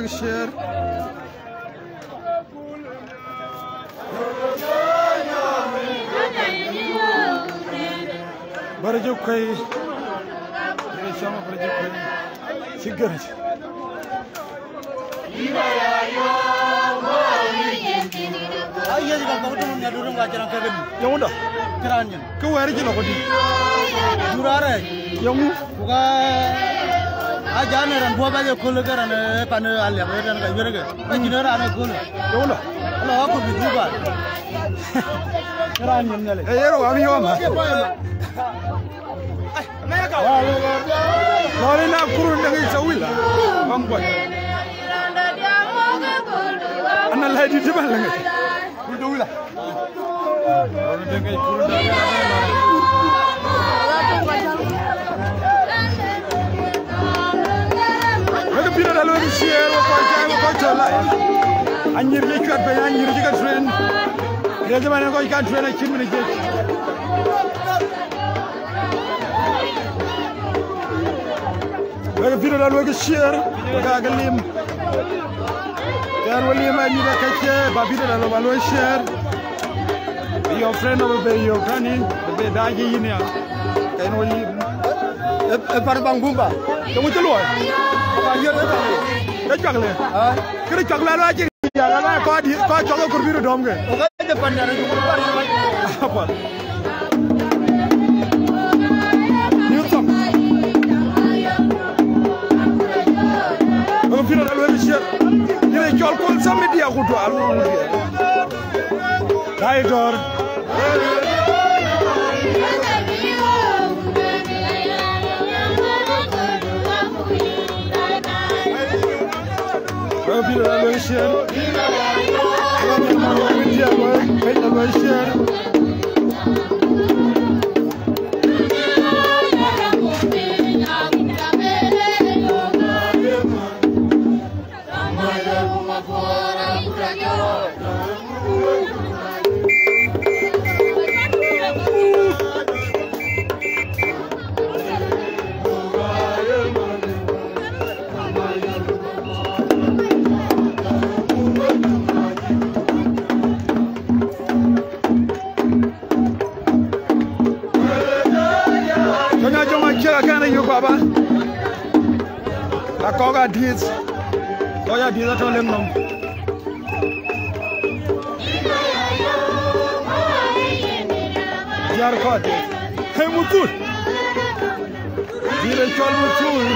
share. Barajub kai ini sama barajub kai sigar ayah juga kau tu nyadurung ajaran kau ni yang udah kerannya kau hari je kau di jurare yang buka ajaran orang buat aja kulugaran panu alia beran kau berage majinara anak kulu yang udah kalau aku berubah kerannya ni le eh ero kami yang Lori na kurun dengan Isawila, bangkot. Anak lain di mana lagi? Isawila. Lori dengan kurun dengan. Mereka pilih dalam ini share, apa jalan. Anjir ikat, anjir ikat train. Dia zaman kau ikat train aja mana je. Mereka video lalu share, mereka gelim. Kan wali mani mereka share, babi lalu share. Your friend over there, your granny, the dagi ini ya. Kan wali, bang bumba. Kamu keluar? Apa dia dah? Dah cakle. Kira cakle lalu aja. Jangan kau cakle kurbiru dom ke? Oke, depan ada kurban. Apa? Fira da lo share dire jol ko samedi dia ko do alu dai dor fira da lo share dia lo share Baba, la koga diz, koya diz atau lengnom. Jar kot, hey mutul, dire chol mutul.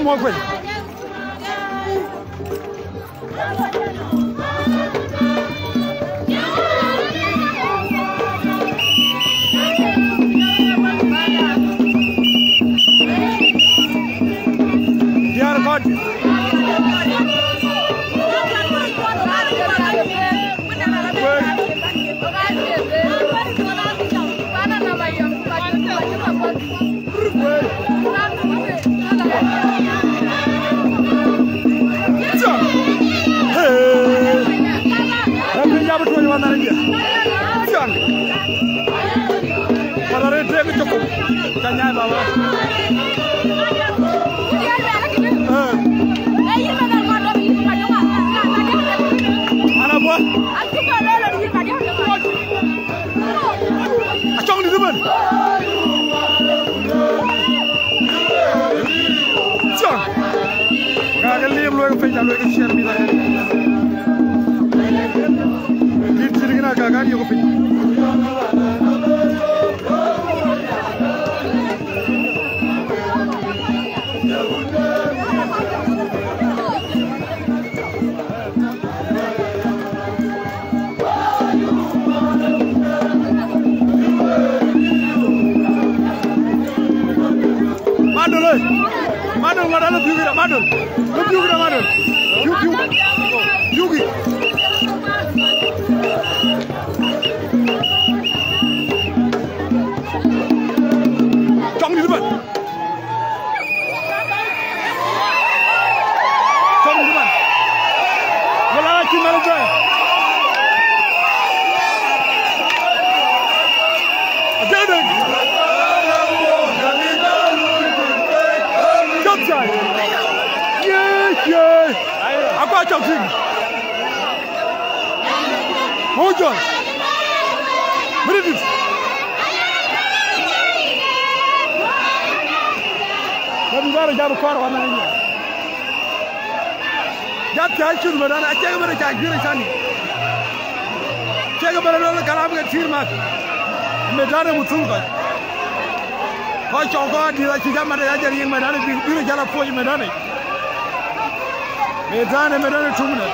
Mau quên. Dia record. Share Madam, madam, madam. Yugi. Trong đi bạn. Trong đi bạn. Wala chi manager. Adedek. Jump yeah. Aku acak sing. Mojon. Berdiri. Kami baru jam kuar warna ini. Jam kacun berada. Cek berada cakir sana. Cek berada kalau kita firman. Medan mutul kan. Kau cakap dia cikan mana aja yang medan biru jalan poj medan. Medan cumna.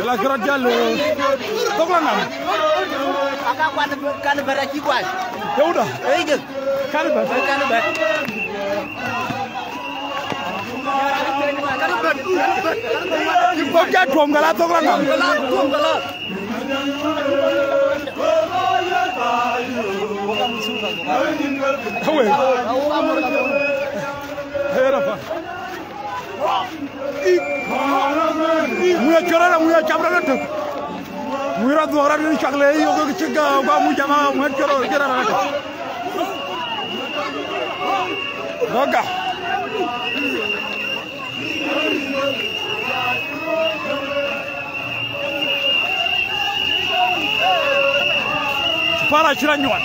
Jelas gerak jalur. Toklangan. Akak kan beraki buat. Ya udah. Iya. Kan ber. Kau jadi dom galat toklangan. Dom galat. Kau. Hera apa? Muya corona muya cabra tu. Muya tu orang ni cakle, yoga kecega, kamu jama muya corona kira mana? Naga. Para ciranyuan.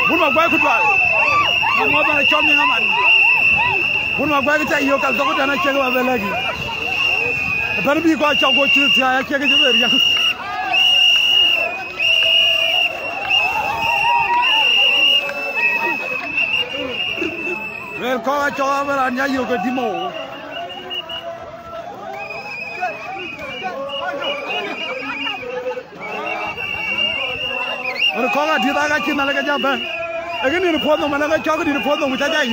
Bunma gwa ku twal mo ba chom ni ngaman bunma gwa kita iyo kal to dana chega ba belagi bar bi ko chaw go chi ya chega je ber ya wer ko chaw ba nya yo ko dimo wer ko ga dida ga chin na ga jaba Again, in the pond, man, I talk in the pond with a guy.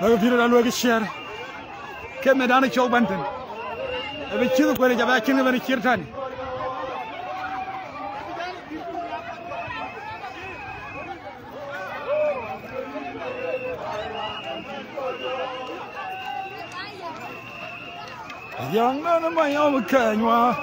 I feel a share. Came down a chow bantam. Ebe chido kwere jaba chini bani chirtani. Yang na mayaw kanywa.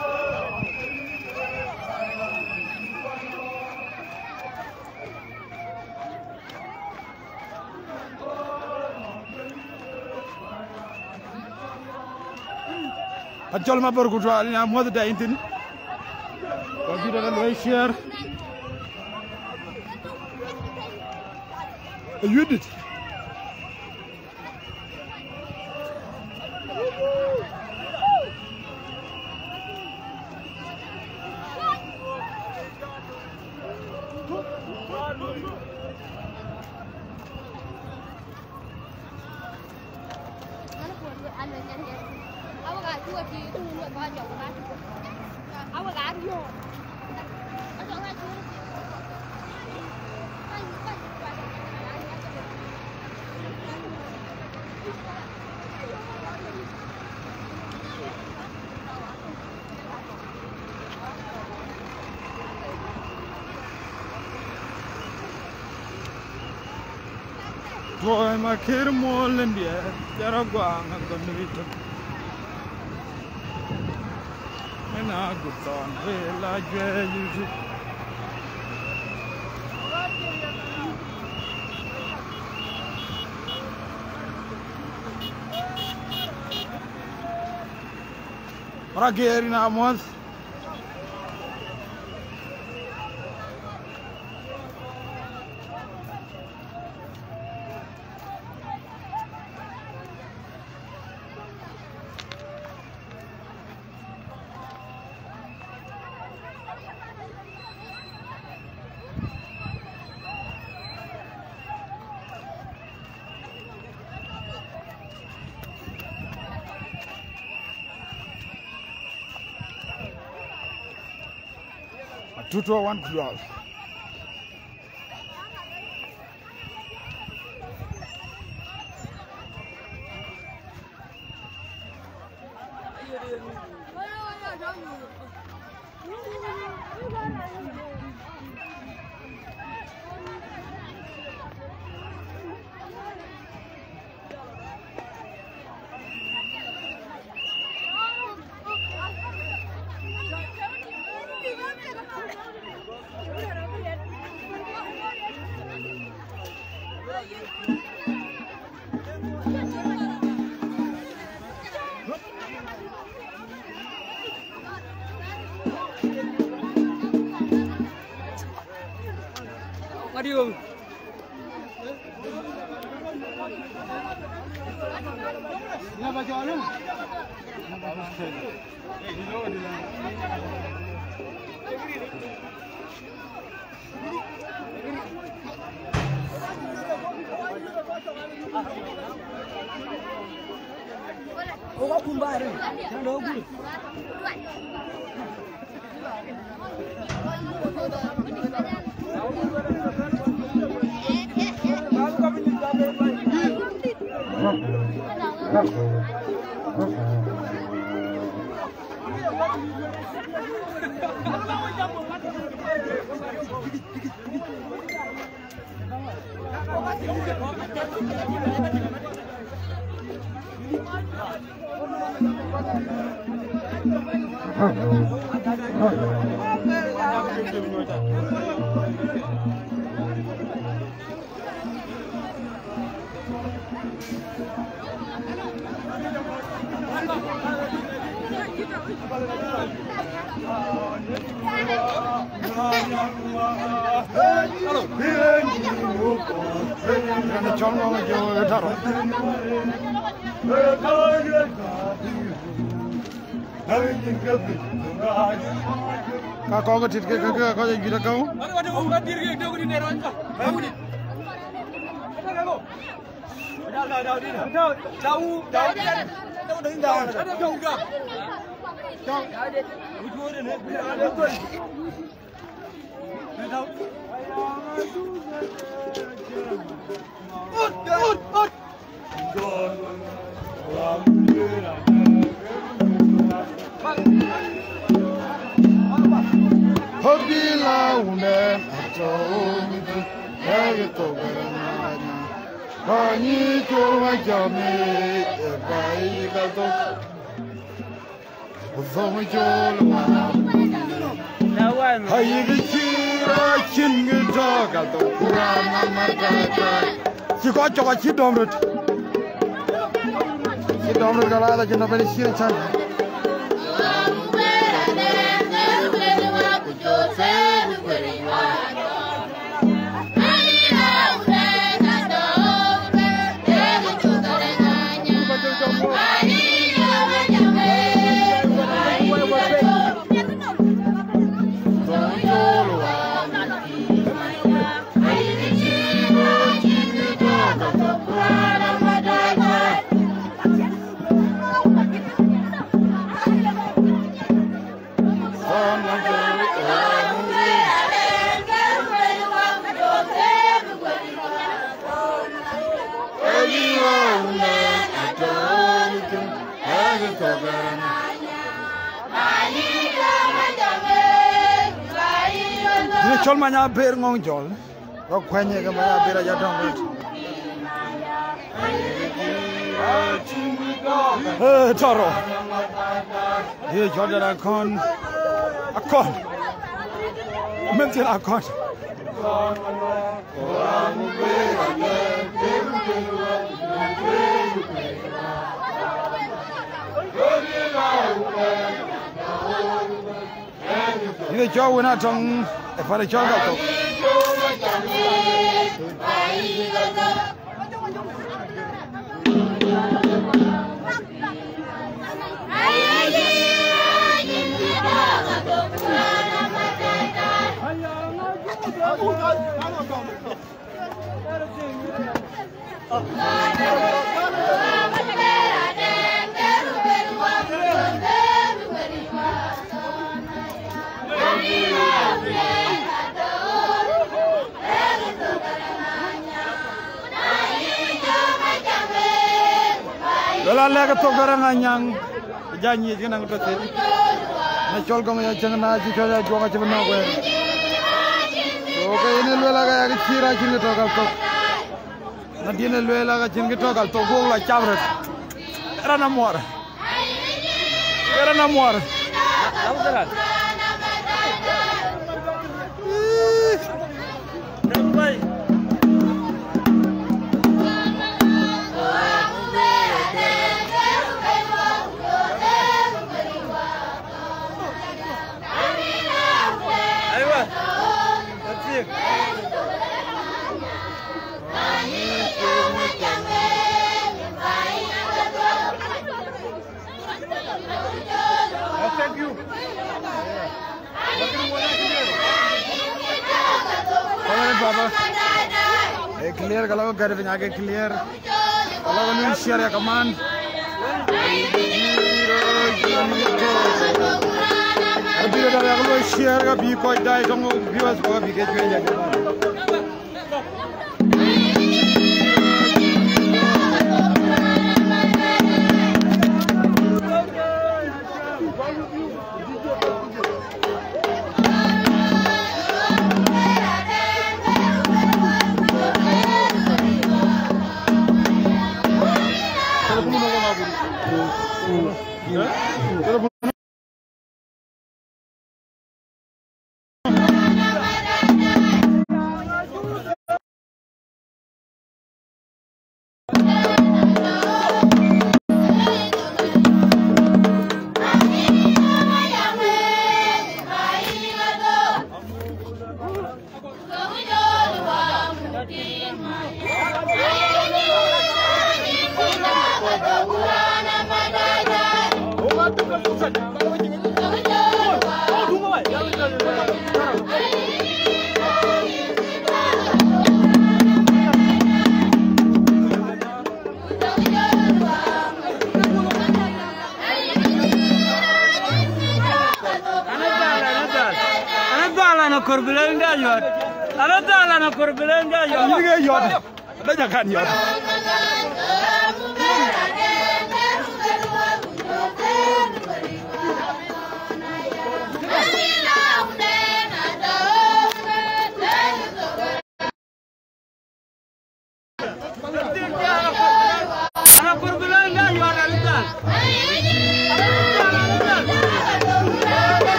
Ajol ma barku to alina modu da intin ko bi da loy share yudit Boy, my kid, more than the air. There are going to be and I go on. Well, I use it. Rageri na Amos. Tuto 112. Adiós. Ya baca orang. Oh, kumbaran. Yang dogu. Kau ketit ke kau jadi bila kau? Ada diri dia di neron kau. Kamu ni. Jauh. Hobila unen atau itu berananya. Kani cuma jami baik atau sama jualan. Hai kira cinta atau kurang marga. Si kau coba si domrut kalau ada jenis apa sih can. Chol manya ber ngong jol ro khwenye ke manya ber aja dong choro ye jodara kon akon mentir akon Ini cho wena tong e fare cho ga to. Lola lega to garanga nyang janyi jinang to te na chol gong ya jangna ji to ya joga ci na ko so ko ene lola ga ya chira ci ni to gal to na dine lola ga ci ngi to gal to go la chabra era na mor Thank you. Baba. Clear kalau gar bin आगे clear. Kalau ini share ya kaman. Abi dah kalau share ka bi ko dai kamu viewers ko bi ke jual ya kaman.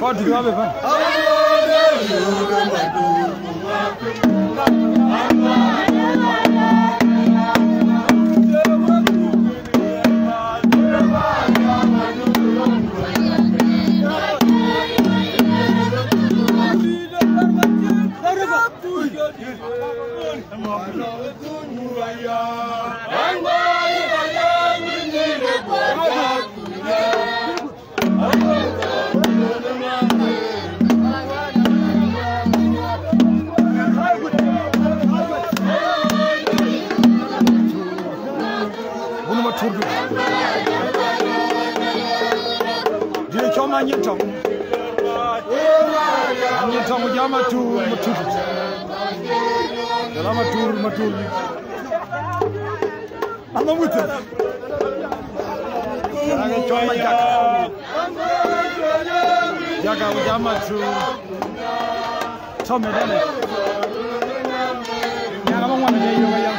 What do you have? Dia choma nyetong. Nyetong jama tu matutu. Dalam matur. Amo mutu. Jangan choma jaga. Jaga jama tu. Choma dale. Jangan mau mana dia yang.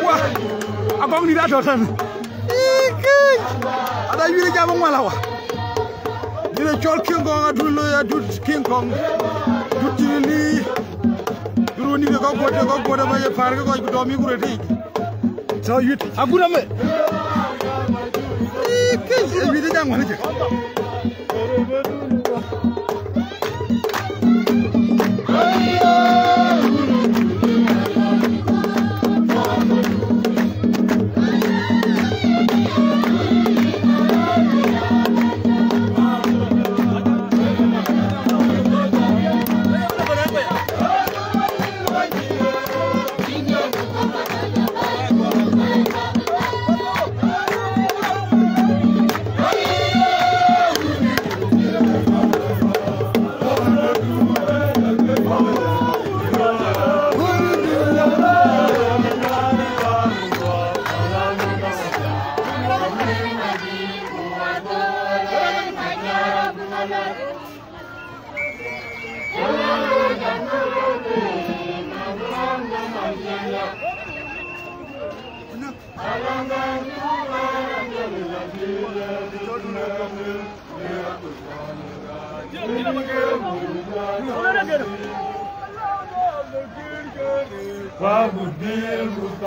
Wah, abang ni dah dosan. Ada yuri jabang malawa. Dia jual King Kong adul ya dud King Kong. Dud ini. Dulu ni kau buat apa farga kau ikut domi kurang ni. So yut, aku ramai. Yuri jabang mana je?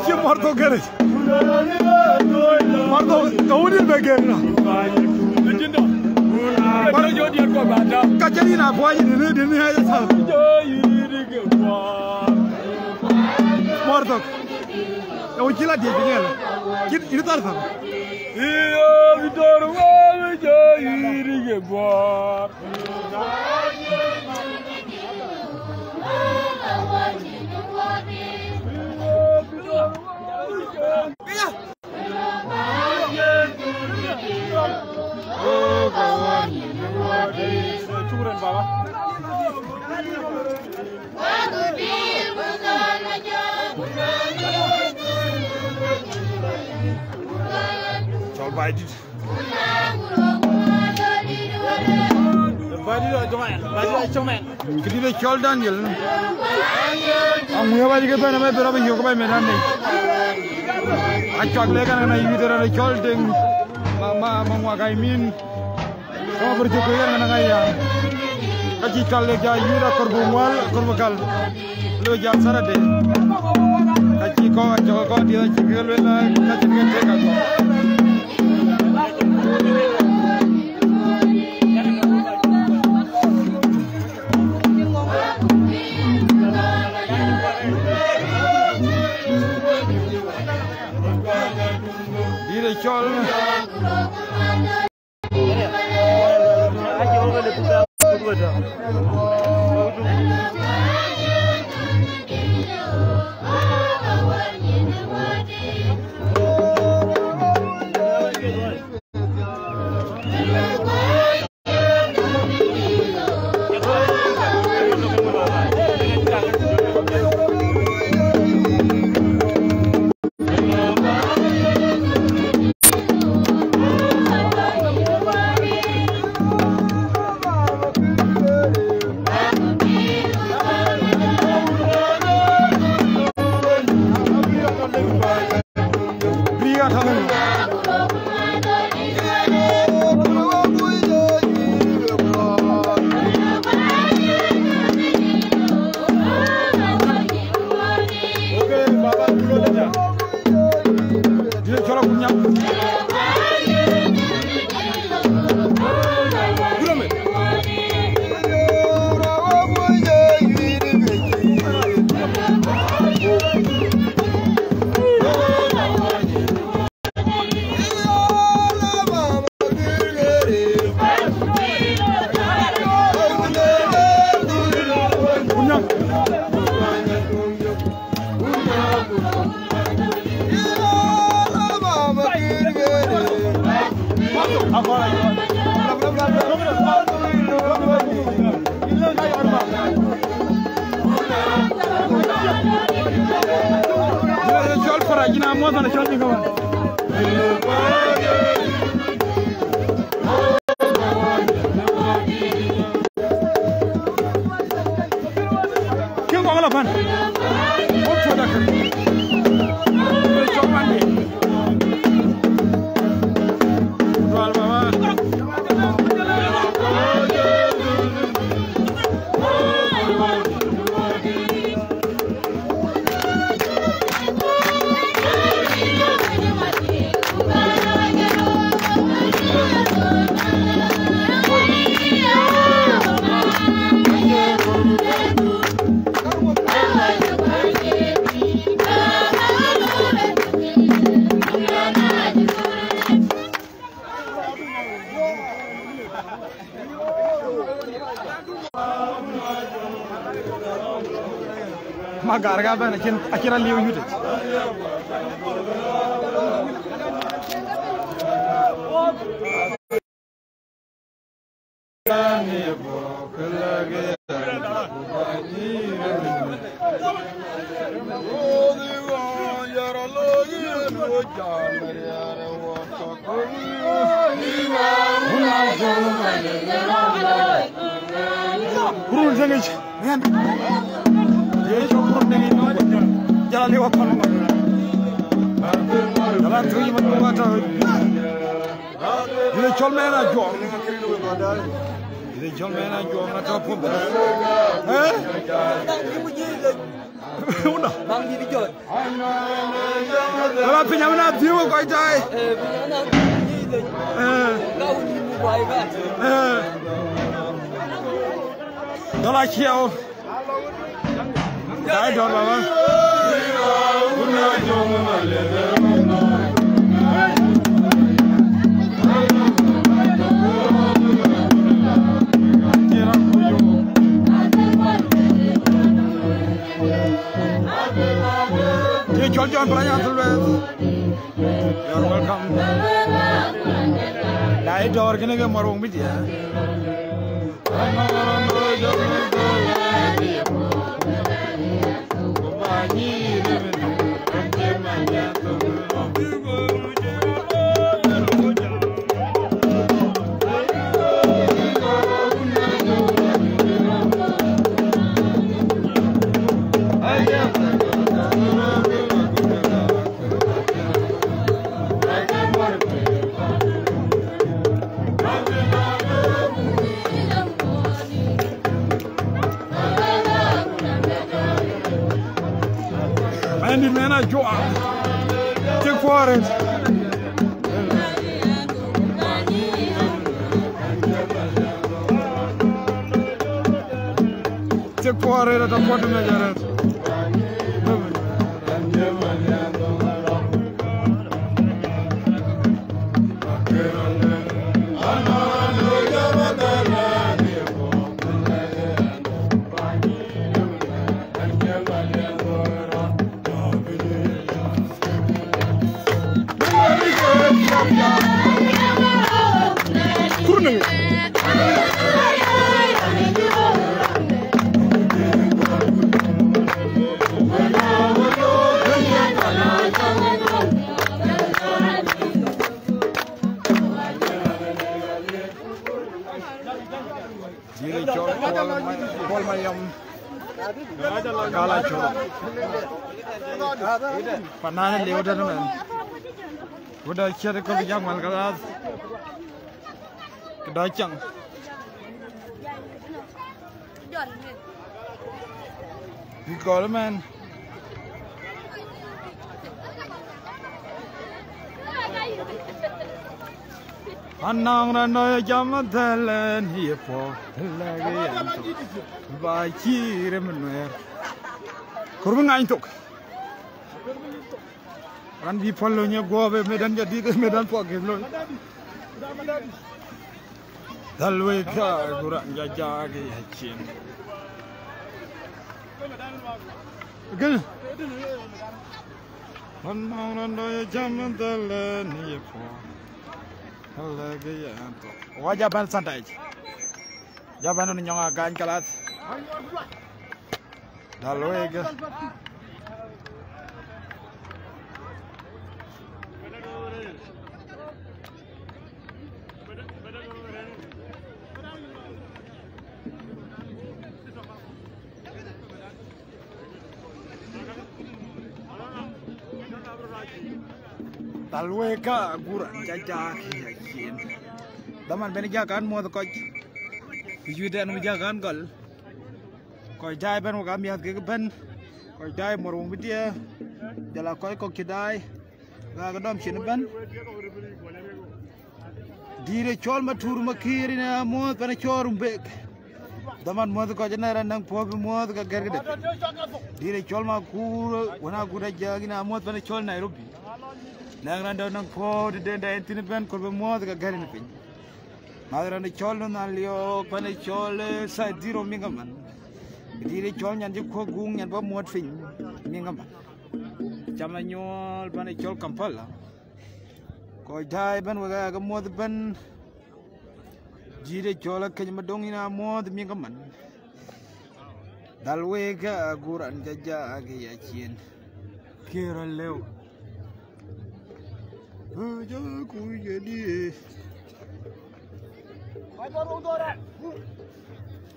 Kim marto garage. Marto kauni begena. Legenda. Para jodi ko bada. Kajani na boyi ni haya sa. Marto. O kila dia begena. Kit itu taraf. Kedile chol Daniel. Amuya bali ke bana me bera bhi yoga medan nahi. Achak lega na nahi bidera na chol deng. Mama mama gaimin. Kama berjuku ya na gaya. Kaji chal lega yura korbumwal korbakal. Lo jam sarade. Kaji ko jogo dia chikel la kaji ke teka ko. Chol Magarga ben akira liu yude. Kurun zengej. Ye chokron dengi no. Jalan lewat mana? Jalan tuh iman mata. Ye chol mena jom. Ye chol mena jom na tapun. Eh? Una. Bang di bijot. Kalau pinjam na biu kau jai. Pinjam na biu. Kau di buai kan. Kalau kiau. Dah jom bapa. Una jom John Brian you're welcome dai door kene ke marung mi dia and in mena joa take for it take for it at the bottom of the Panana lewat mana? Udah cari kau yang mana kelas? Kedacang. Di kau man. Anang rana jaman thalen hipo lagi antuk baci remenuer. Korban antuk. Kan di follow-nya gua be medan jadi ke medan poket lo. Dalwe ka kurang jajah ke hacin. Oke. Anang rana jaman thalen hipo. Lagi antuk. Wajah ban santai. Jaban nu nyong agan kelas. Dalwe ke. Talwe ka guran jajak yakin. Daman beni jakan mo ko. Yude anu jakan gol. Ko jai ben mo kami ke ben. Ko jai morong bidia. Jala ko kidai. Ga dom chin ben. Dire chol ma tur ma kiri na mo ben chorum bek. Daman mo ko jana nang po mo ka gergede. Dire chol ma kur wana gura jagi na mo ben chol Nairobi. Nang randa nang po de da entine ben ko mo ka garin pin madara chol no nalio pane chol sa diro mingaman dire chol nyan ko gung nyan ba mo fin mingaman chamanyol pane chol kampala ko dai ben wa ga mo ben dire chol ka ma dongina mo mingaman dalwe ga guran jaja ga yachin kira lew Aku jadi.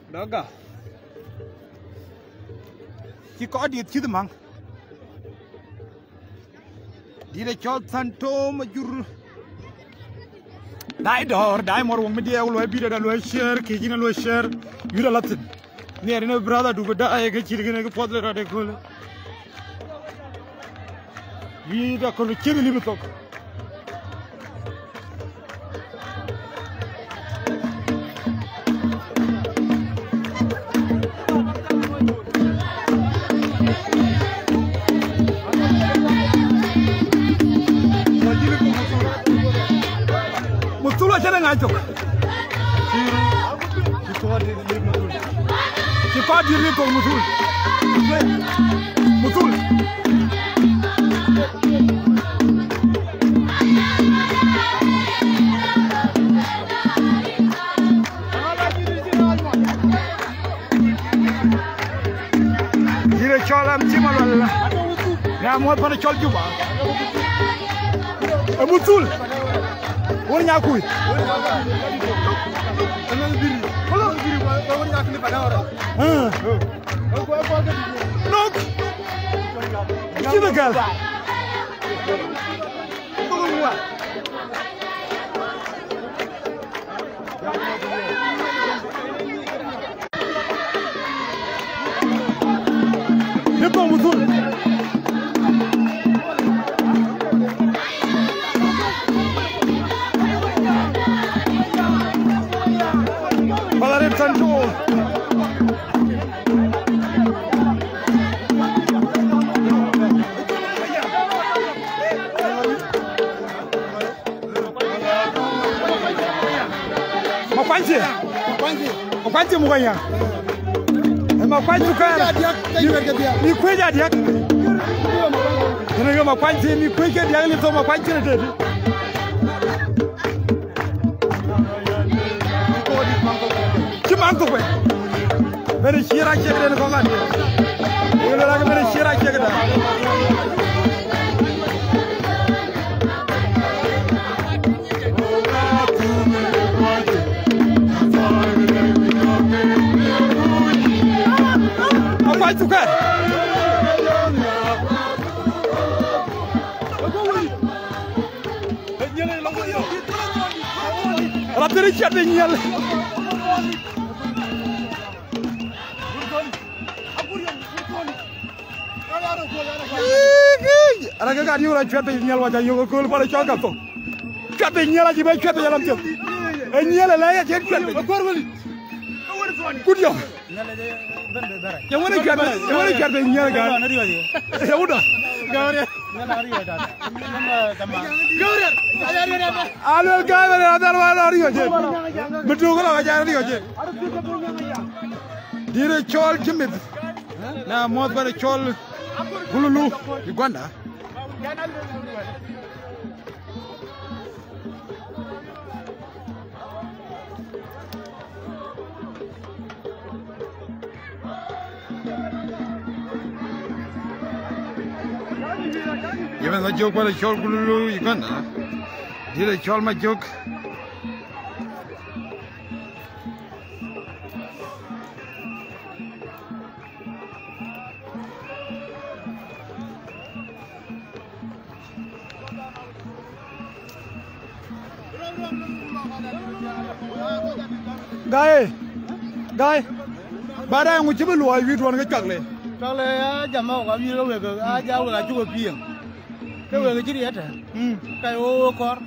Daga. Kiko adi itu mang. Dia cakap santo majur. Dai morong media ulo bida dan ulo share, kejina ulo share. Yura latin. Ni hari ni brother dua dai kecil kena ke potler ada kol. Vida kol kiri ni betok. Ngajok. Ci ko dir ni ko musul. Musul. cholam timal wala ya mo pana chol juba amutul won ñakuy donc ci legal ne pas mutul Balare tanto Makwanji muganya makwanji kana ni kweja dia ni makwanji ni kweja dia ni to makwanji na dedi kimango kwe bere shira chegde ni komande yelo la bere shira chegda Vai tocar. Ela pericia de niel. Ara ga gadi ora chwete niel wa jayo ko para choka to. Chwete niel ji be chwete yalam te. E niel la ya je chwete. Kudio. Ya wani karbe nyar ga ya uda gawre alo gawre adar wala riyo je mutu ko la jara riyo je dire chol jimit na mod bare chol bululu Uganda Even the joke was a chol gulu Uganda. Did a chol my joke? Guy, but I'm with you. I read one chocolate. Chocolate, Jamo, you know, I got you a being. They were the Gideon. Kayo Cor.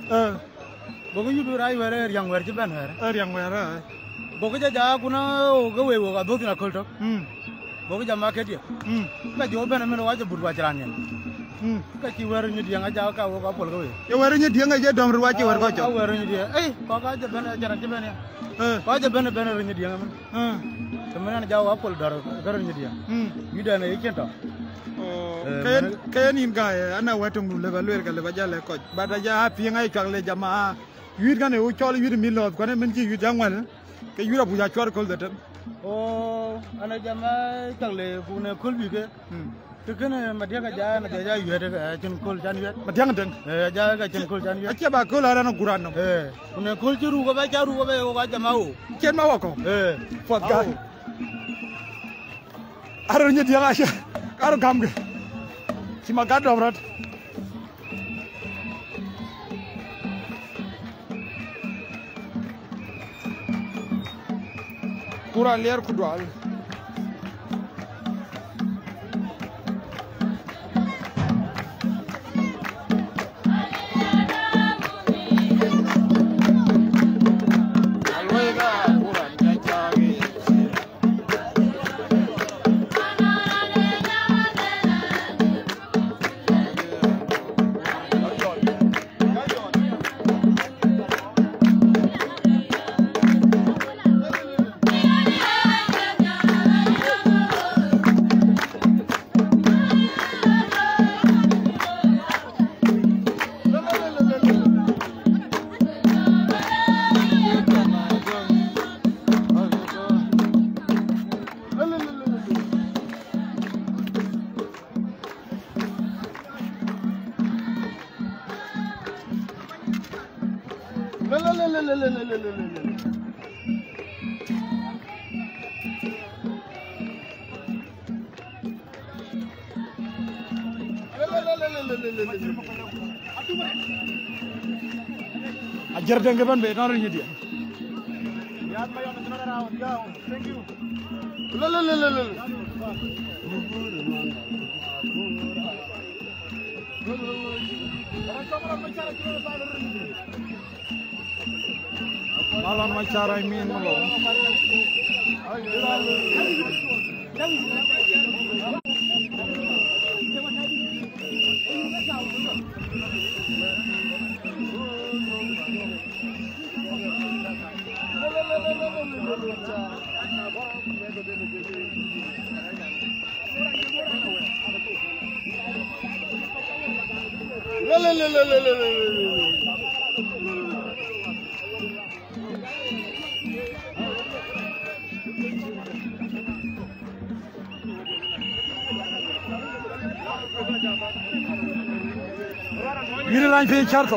Bogu you do right where young were Japan her. Young were Boga Jaguna go away with a book in a culture. Boga market. But you open a minute watch a Burwachanian. Cut you were in the young Ajaka or couple away. You were in the young Ajak, don't watch your watch. You were in the eh, Papa Japan. What's the benefit in the young man? The man Jaw apple, Garindia. You done a agent. Can you guy? I know what to level Levajala coach, but I have young chocolate Jama. You're going to call you the middle of Guanamenti, you young one. Can you have a charcoal that? Oh, and a Jama Kale, could be good. To get a Madiaka Jan, you had a cool January. Madiangan, Jagan cool January. I kept a cool Arana Gurano. When a culture of Vajaru over Jamao. Get Mawako. For God. I don't need the Asha. I don't come. See my god over it. Pura Lear Kudwal. Ajar dengan ban be naruh dia. Thank you. Malon macara imin malo. Mira lañ fi charto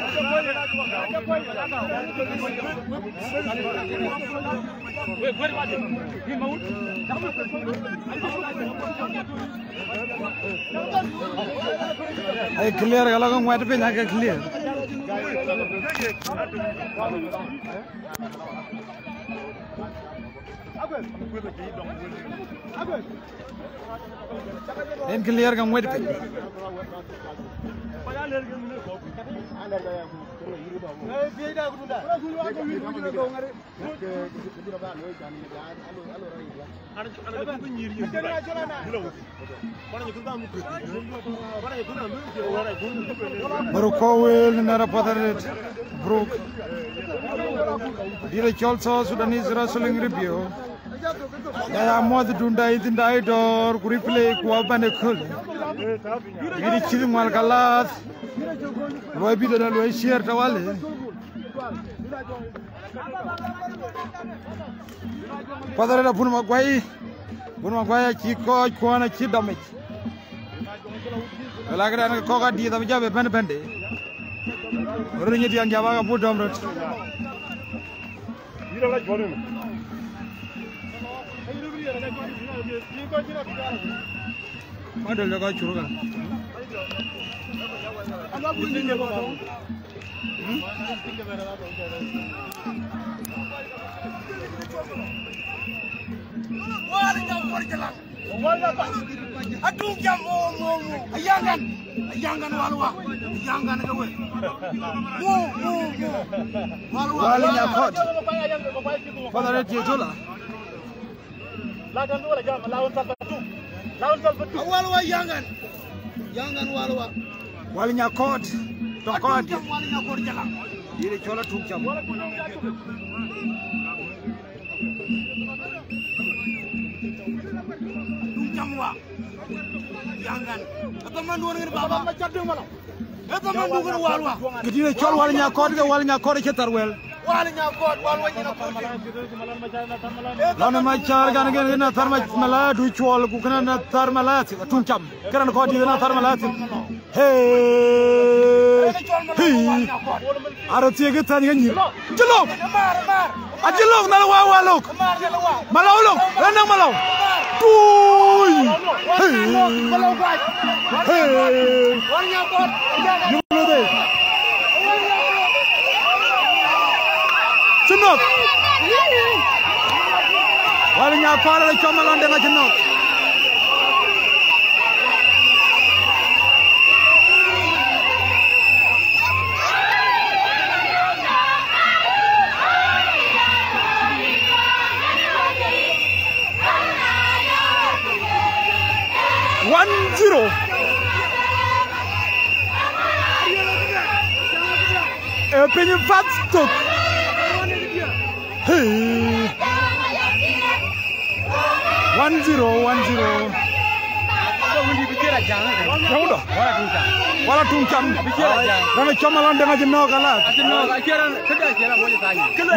ay clear gala ko ngwat pe naga clear en clear ka ngwat pe baru kowel nara padaret brok dire cholso sudani zira suling review ya mod dunda idindai dor replay ko bane khul ini chiri mal kalat loy bi da loy share tawale padaret apun magwai ki ko na ki damage lagran ko ga di da jabe ben bende orni di anga baga bu domrot ira la jone madal daga churuga Aduh jam ayangan walwa ayangan gawe walinya kot padaret yetola lagan dua jam lawan salbatu walwa ayangan walwa walinya kot to kot walinya kot jalan dire chola tuk jam jamwa yangan atau manduan ngir baba macam malam atau manduan walwa dire chol walinya kot chetarwel walinya kot walwa nyina ko lana machar gan na tarma mala du chol ku kana na tarmala tum cham kana ko di na tarmala hey arati ge tan ngani jelo ajelo na wa walok malawlok na malaw tuy hey walinya kot nude sunok walinya pala le chomalon de ngajno Penny fat stock. Hey. 1-0. Wala tungcam. Rana chomalon de ngajno kala.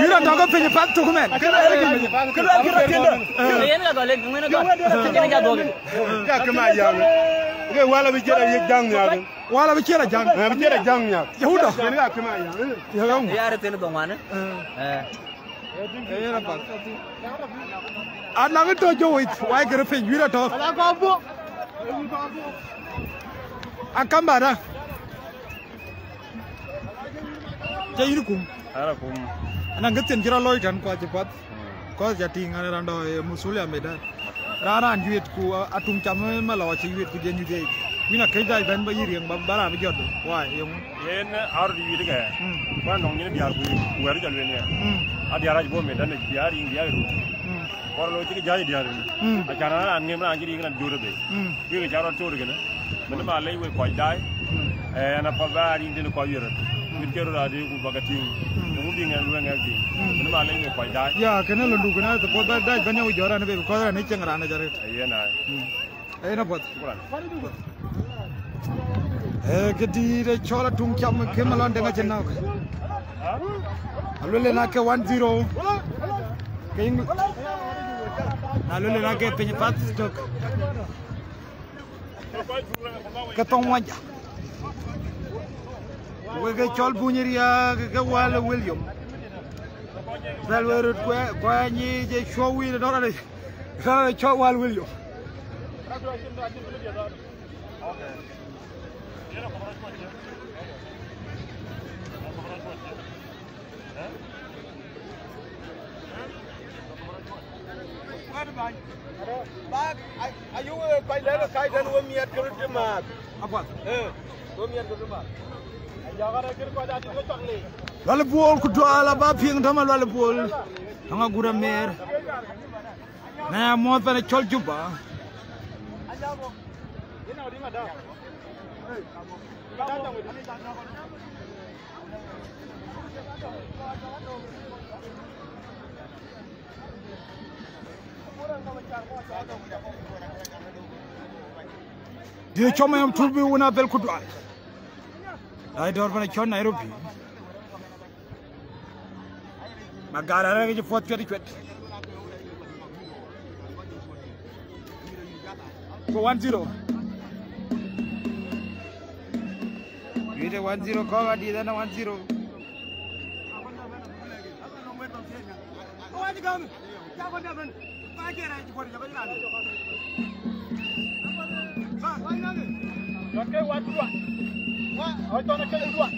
Mira daga penny fat stock men. Wala bi jera yek jang wala bichera jang ya yahuda Kena kema ya. ya gang Ya ada tele dongane. ya pa ana ngito joit wai gere fe yura to Ala ko bo. akambara jayirkum Ara kum. ana ngaten jira loy kan ko jepat ko jati ngane rando musulia medan rara anjuet ku atum cham malawa ci yuet ku jenu de mina kay dai ban ba yiriang ba bara bi joddo wa yong Yen ar di wi de ba nong ni diar ku wer jal wen ya. A diar aj bo medan ne diar ing diar ru. Or lo ci jaay diar ni. A cara an ngem na anjiri ngana jore be. Wi ga jaro to de gena. Men ma lay we ko dai. Na pa ba ri de ko yere. Min kero ra de ku bagati. Mu bi ngal wen ngal bi. Men ma lay we ko dai. ya kana lo ndu kana to ba dai ban yaw jora ne be ko ra ne chengra na jare Ayena. ayena bot Kuran. Kedire chola tung cham ke malon denga chenna alule na ke 1-0 king alule na ke penye pat stok ke tong wanja wege chol bunyiria ke wala William dalweru kwa nyi je showi do ra de chol wal William Bak ayu kai le kai dan wo miat ke mat. apa Wo miat ke mat. Jaga ra kir ko da ti ko chakli. lalu buol ku doala ba pieng dama lalu buol nga gura mer na mo tane chol juba Ajabo. Ina odi ma da. dia choma yam turbi una bel ku doal ay dor bana chon Nairobi magara ra ge fot choti chot ko 1-0 Wide 1-0 ko ga di dana 1-0 Oke, watu dua. Wah, hoto na kele dua.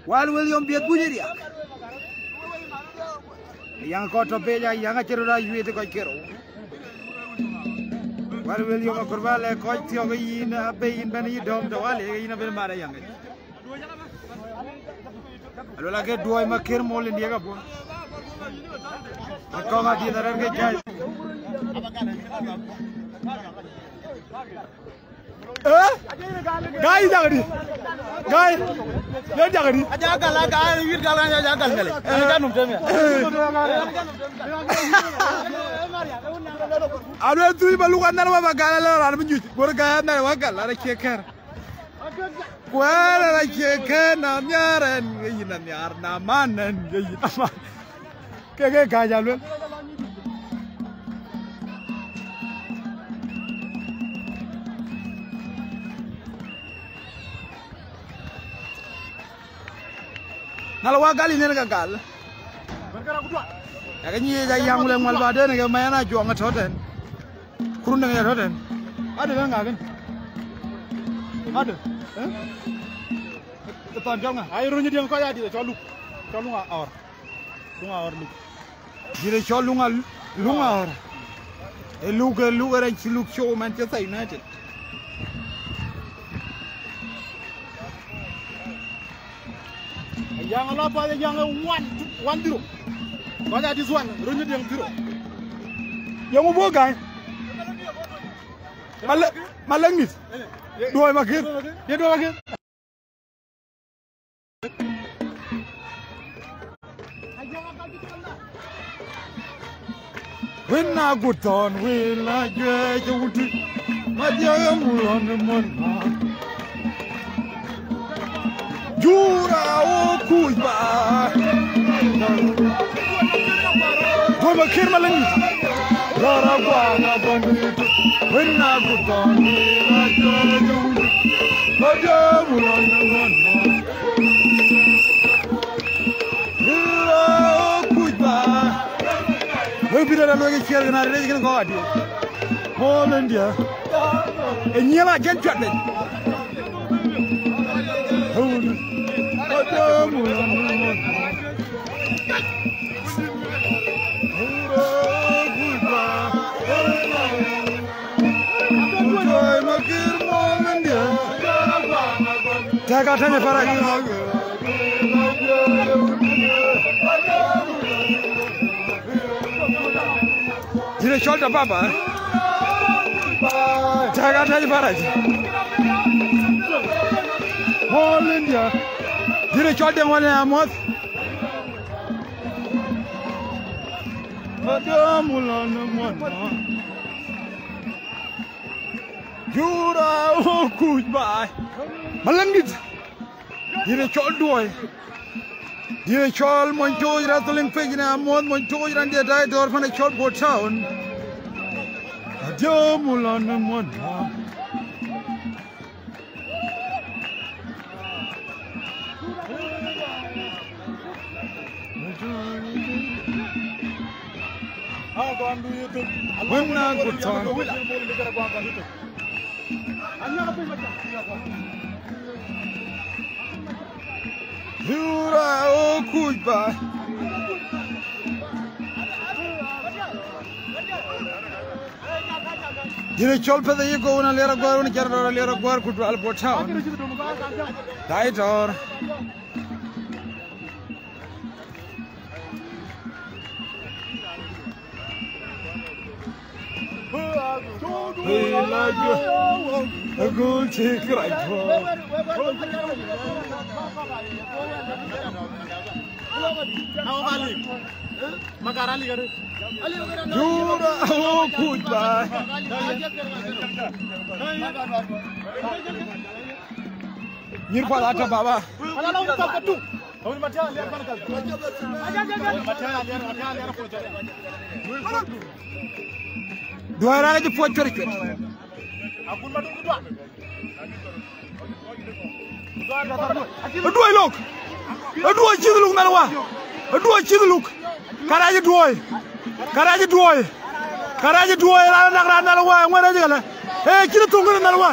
wal William biet bunyiria yang ko to beja yang acero da yuete ko kero wal William ko vale ko tio ga ina be in ban yi dom to wale ina be mara yang alo la ke duoy ma ker mo le ndiega bo ko ma di darar ke jay Guy jagadi. Guy. Le jagadi. Aja gala gala wir gala aja gal mele. Kan num teme. Ado tu balu kan na ma gala la ran bunju. Gor ga na wa gala ra ke ker. Kwala ra ke ker na nyaren yi na nyar na manen yi na ma. Ke ga jalu. Nala wa gali ne ga gal ya ga nyi ja yang le mal ba de ne ga mayana jo nga toten kurun ne ga toten ade ga ga ade ke ton jonga Ay ronyi dia ko ya di to lu. To lu or. Lu. dire cho lunga or e luga ra ci luk show Manchester United Yang la pa yang 1-0. Ko ya di zwan ronyi dia 0. yo mo bo gay malangit doy makir Dia dua lagi. when na guton will na je wuti ma je mulon mon jura o kuba doy makir malangit rara gwa na gandu itu wenna kutoni rajo rajo mulana ngono ila kuita hebira na loge kier na rede ken ko adi holen dia enyela ken chatbe holen rajo mulana ngono Jaga tanya para Jire shoulder baba Jaga tanya para All India Jire shoulder wale amot Madamulana mwana Jura oh goodbye Malangit Dire chol doy Dire chol monto ira toling pejina amod monto ira dia dai dor phane chol go town Adio mulana mwana Wenna kutan Jura oh kuiba Jire chol pe de ko na lera gor na chara lera gor ku al botha dai dor A good take right home. Jura oh goodbye. Nirpa lata baba. Duara aja puat curi curi. Aduh lok, aduh ciduluk nalwa, aduh ciduluk. Karaja duoi. Rana nalwa, ngwana aja kala. Kita tunggu nalwa,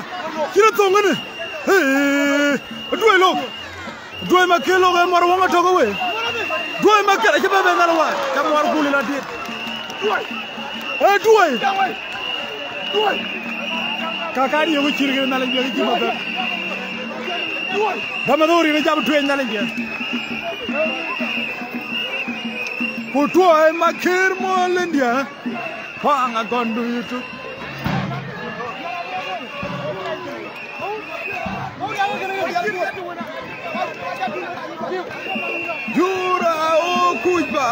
Aduh lok, aduh makin lok yang maru wangat toko we. Aduh makin aja bebe nalwa, kamu maru kuli lagi. Aduh. Kakari yang kecil nalar dia gimana? Damadori ni jam tuan nalar dia. Kutuai makir molen dia. Pang agon du itu. Jura oh kuiba.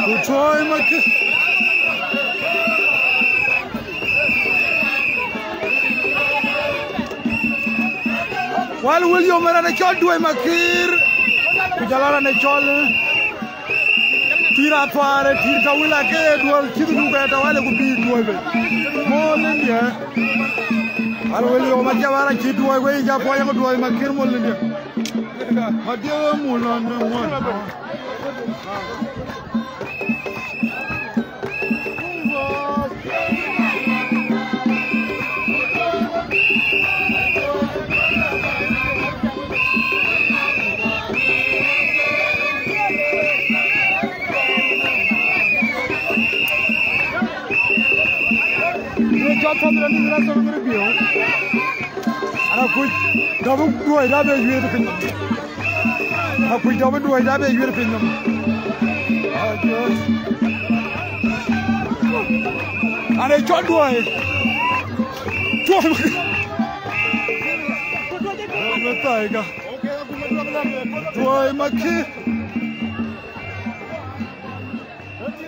Kutuai makir. Wal William era na chol duai makir kujalara na chol tira tware tirka wila ke dual chidu beta wale ku bi duai be molen dia Wal William ma jawara chi duai we ja po yang duai makir molen dia hadia mulan mon Kamera ni rasa berbio. Anak kuy, double dua ida be yuer pinjam. Anak kuy double dua ida be yuer pinjam. Aduh. Anak col dua. Betul ga. Dua maki.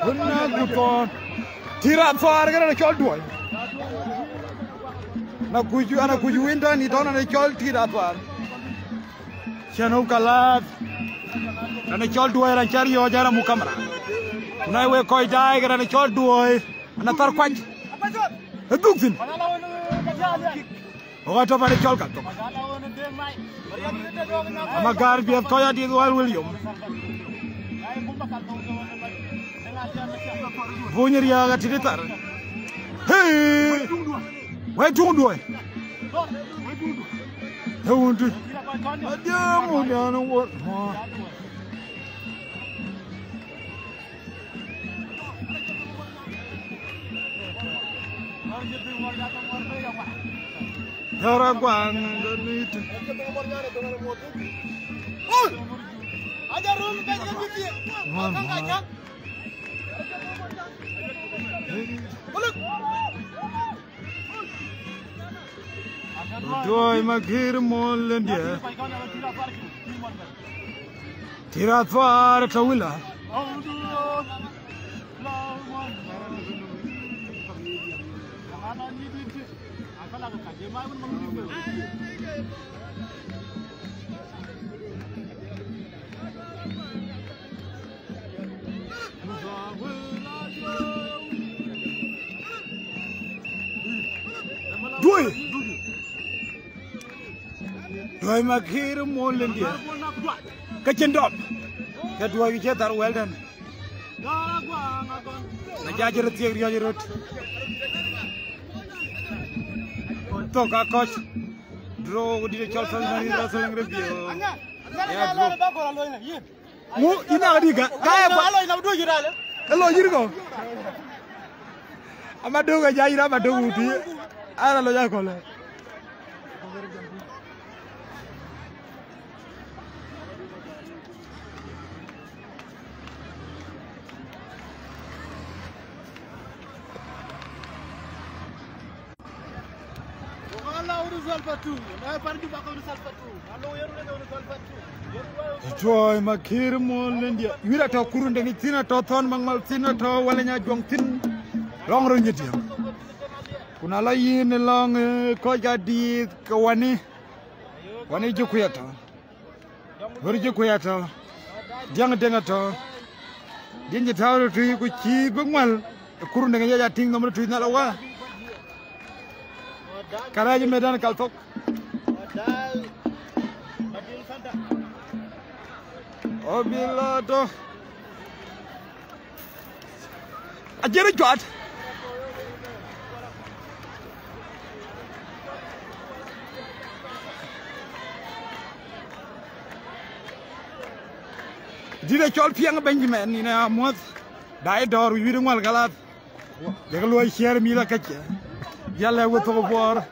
Benar betul. Tirat far kan anak col dua. Anak kuju winter ni dona na chol tira twar chano kalat na chol duai ran chari yo jara mukamra Unai we koi dai gara ni chol duoi. Ana tar kwanj. Duksin. Oga to pare chol kalto. Ama gar biat koya di wal William. Bunyer ya ga tiditar. Hey! Wai tung duoi. Hewundu. Adiamu nyana what? Hara gwang ganit. Oh! Aja room ka jiti. Kang. Look. Doi magir molendia. Tira far tawila. Doi magir molendia. Kachendop. Kedua wice tar well done. Najajer tiek jajerot. Toka coach. Draw di chol sal rasaling review. Ya bro. Mu ina adiga. Kaya ba alo ina do jirale. Alo jirgo. Amado ga jayira amado uti. Ara lo jakole. Joy makir molendia. Wira to kurunde ni tina to thon mangmal tina to walenya jong tin long ro nyeti. Kuna la yin long ko jadi kwani. Wani jukuyata. Wori jukuyata. Jang denga to. Dinje tawro tu ku chi gongmal kurunde ni ya ting nomro tu na la wa. Karaji medan kaltok. Obilado. Ajere jot. Dile chol piang Benjamin ni na mot. Dai dor wi ngwal galat. De lo share mi la kacce. Yalla wo to bor.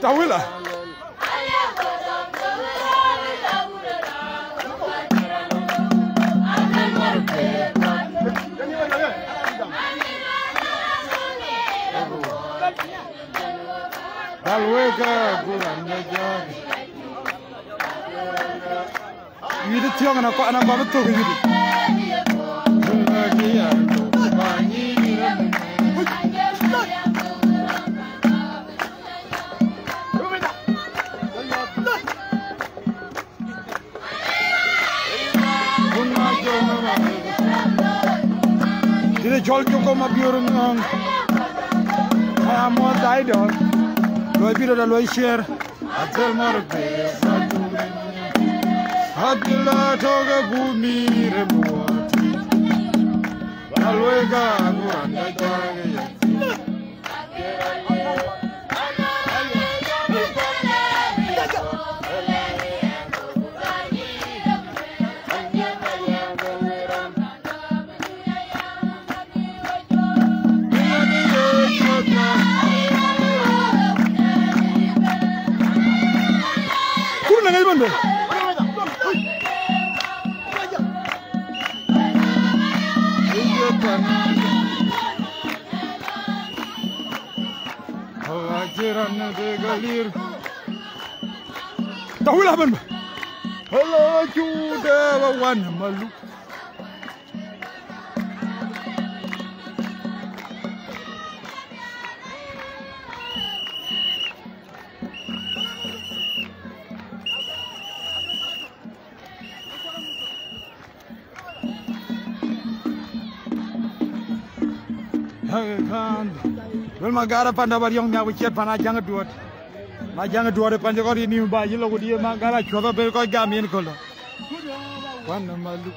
Tawila. Dalwega guranda jag. Yidi tiong na ko ana ba to ko yidi. Dile jol joko ma biorung ang. Amo daido. Loi biro da loi share. Atel morte. Hadila toga bumi rebuati. Dalwega guranda jage. Tahula ban. Hello juda wan malu. Kan. Wel magara panda bar yong nyawu chet pana jang duot. Ma jang duot panja ko ni ba yilo ko di magara chodo be ko gamin ko lo. Wan malu.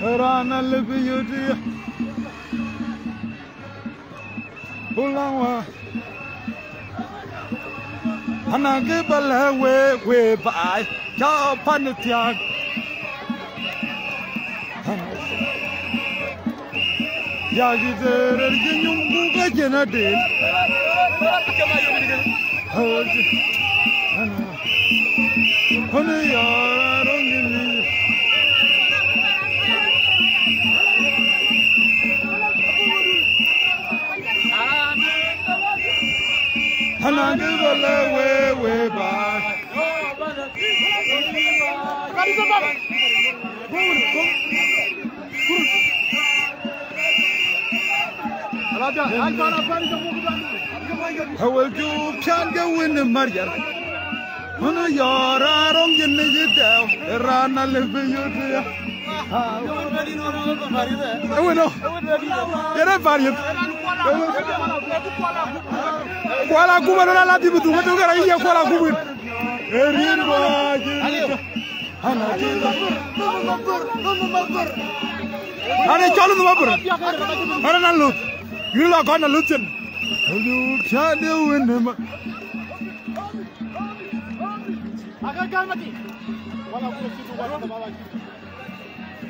Rana lebih yudi pulang wa anak bala we bai cha panitia ya gitu renyum buka jena del Hone ya rongini Hanange bala we bai Hawal ju pyan ga win Maryam Hono yara rong yin ye daw rana le be yote ya Bueno era varios Kuala kuba na la dibu tu ko gara iya kuala kubu erin ba Ana chalo no mabur Ana nan lu Yula ko na lutin Lu chade win ma Aga gamati wala ko situ wala ta baba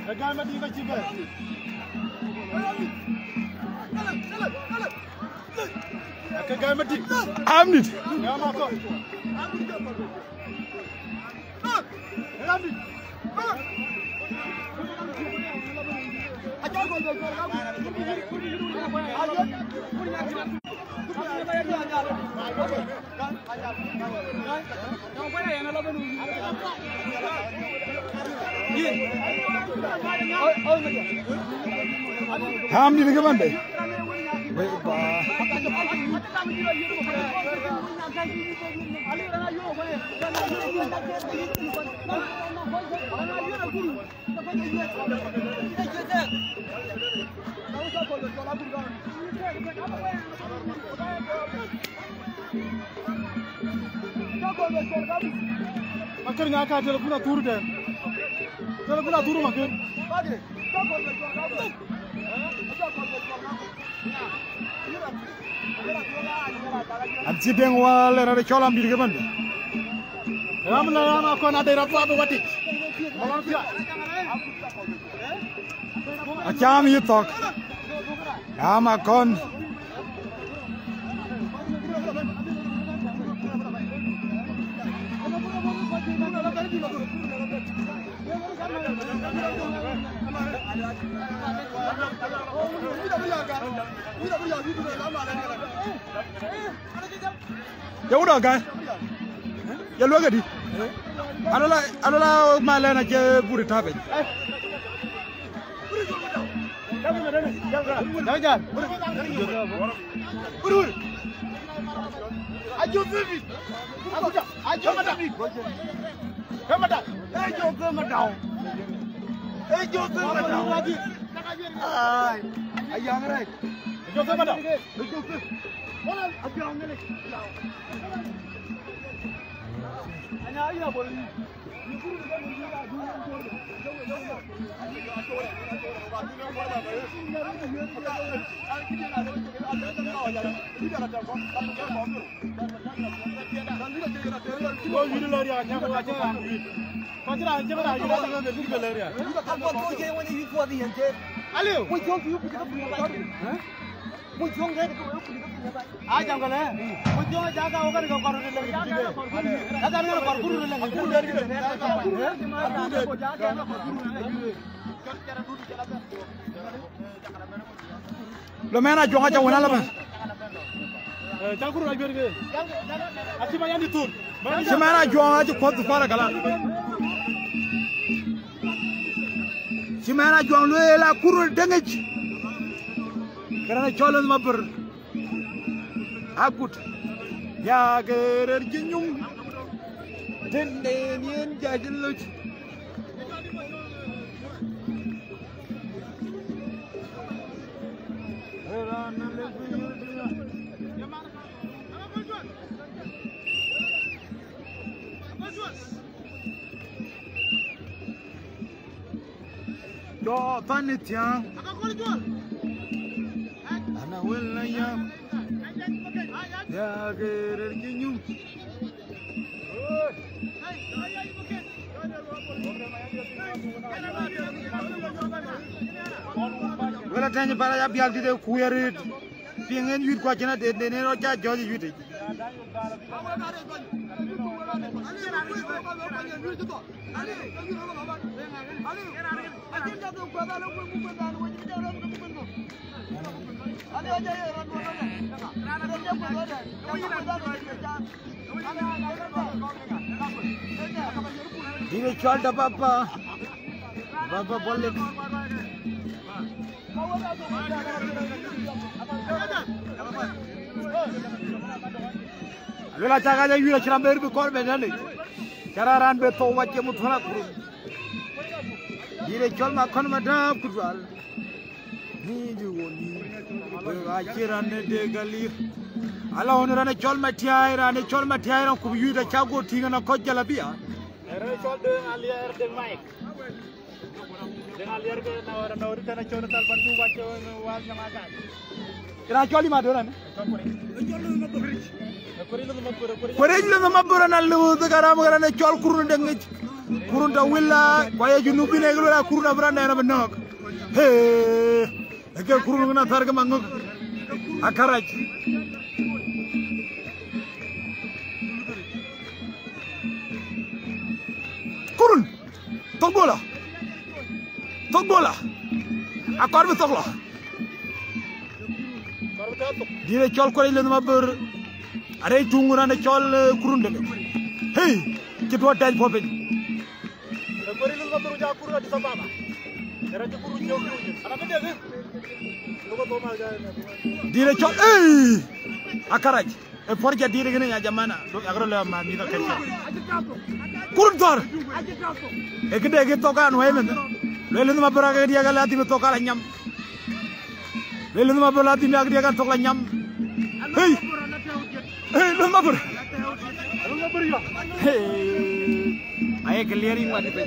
Aga gamati ka chiba Aga gamati amnit ya ma ko amnit Hamdi ni kaman deh. Makan nggak ada telepon tur deh. Telepon tur makan. Anci bengwal ada colam di kaman. Ramlah aku nak ada apa wati. Acam yutok. Amakon. Ya udah kan? Ya lu agak di. Adalah malah nak buri tabe. Jangan. Buri. Ajo bibi. Ajo mata. Kemana? Ajo kemana? Ajo kemana lagi? Ay, ayang rek. Ajo kemana? Ajo ke. Mana? Ajo ngene. Anya iya boleh. Aliu. Pojong tu punya tu punya apa? Pojong dia tu punya apa? Aja kan eh. Pojong jaga okan kau koru lagi tiga. Ada ni koru koru lagi. Koru dari kita. Lo mana jonga jauh mana lah? Jangan koru lagi berke. Aci banyak ditur. Semana jonga aja kuat tu fara kalah. Semana jonga lu elah kurul dengej. Kerana calon mabur. Akut. Ya gerer jenyum. Dendenian jajil luc. Do panitia. Ana wala ya. Ya gerer jenyum. Wala tanya para ya biar tidak kuyarit. Pengen yuit kwa cina de ne roja joji yuit. Ini jual apa? Bapa boleh. Lula jaga aja yuit cina berbi kor bedane. Cara ran beto wajah muthana kuru. Ini jual makan madam kujual. Ni juga ni. Akhiran de galir. Allah onurane jual matiai rane jual matiai ran kubu yuit cago tinga na kojja labia. Era jual de aliar de Mike. Dengan liar ke nawari tanah cona talpan tu baca wal namaga. Kira jual lima dolar ni. Kori lu mabura na lu sekarang karena jual kurun dengej. Kurun ta willa kwaya junubi ne gelo kurun abranda na benok. Hei, ekel kurun na targa mangok. Akaraj. Kurun. Togbola. Togbola. Akar be togla. Dire chol ko le mabur. Are tungura ne chol kurun dengej. Hei, ci do daj fofé. Kori lu mabur ja kurun di sababa. Era ci kurun jow jow. Ana ko deg. Lu ko ma ga. Dire chol akaraj. E forja dire gene ya jamana. Do agro le ma ni da kecce. Kurun tor. E gede ge tokan way men. Lelu ma baraga dia ga lati be tokala nyam. Lelu ma baraga dia ga tokala nyam. Hey. Hey, lu ma bar. Lu mabur yo. Hey. Aye clearing ma dipe.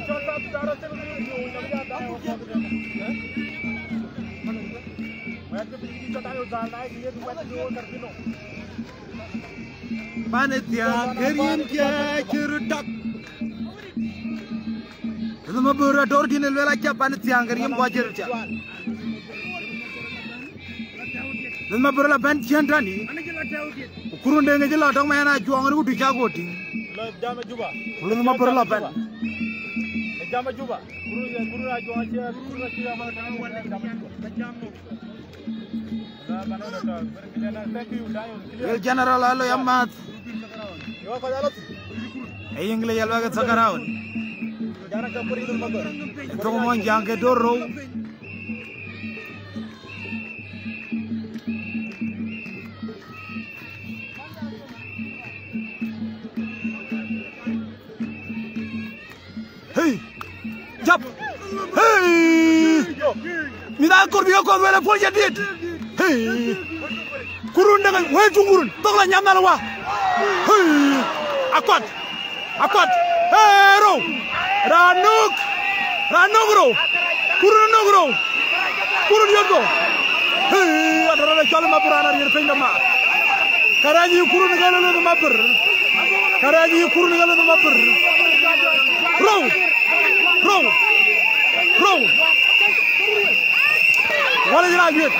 Panitia kerian kia cerutak. Itu mabur ador di nelwela kia panitia kerian wajar cia. Itu mabur la panitia tani. Kurun dengen jelah dong mana juang itu dijago ting. Jama juba. Itu mabur la pan. Jama juba. Kurun la juang cia kurun la cia mana jama. El general alo yamat. Yo ko dalat. Ay ingle yalwa ga sakaraon. Jana ka puri dul mabur. Ito mo jang ke doro. Hey. Jap. Hey. Mina kor biyo ko wala pol jadid. Hey. Kurun dengan we tungurun. Tong la nyam na la wa. Hey. Akwat. Akwat. Hey ro. Ranuk. Ranuk ro. Kurun nog ro. Kurun yogo. Hey, adara la chal ma burana yer penda ma. Karaji kurun ngalo no ma bur. Karaji kurun ngalo no ma bur. Ro. Ro. Ro. Wala jira jut.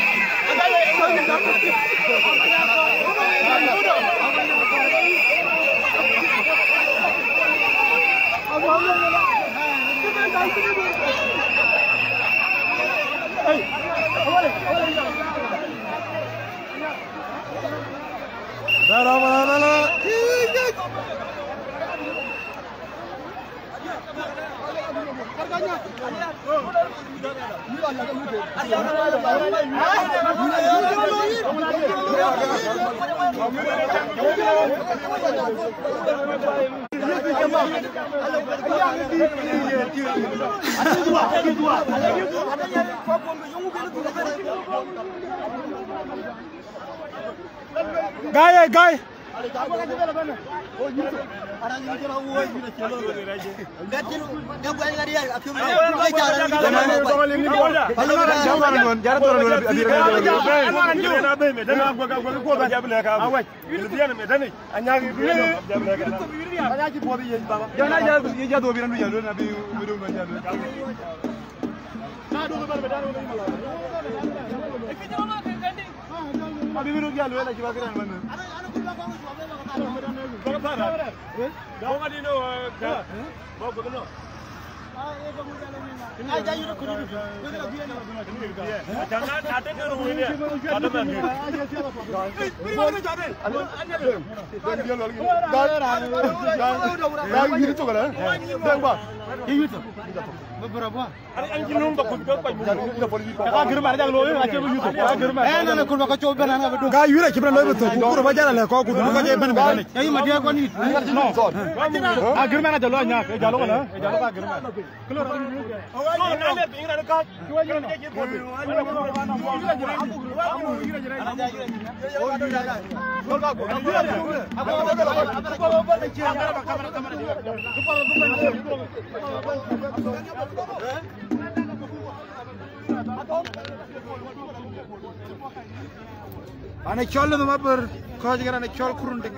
Guy. Ane chol no mapper khoj gara ne chol kurun deng.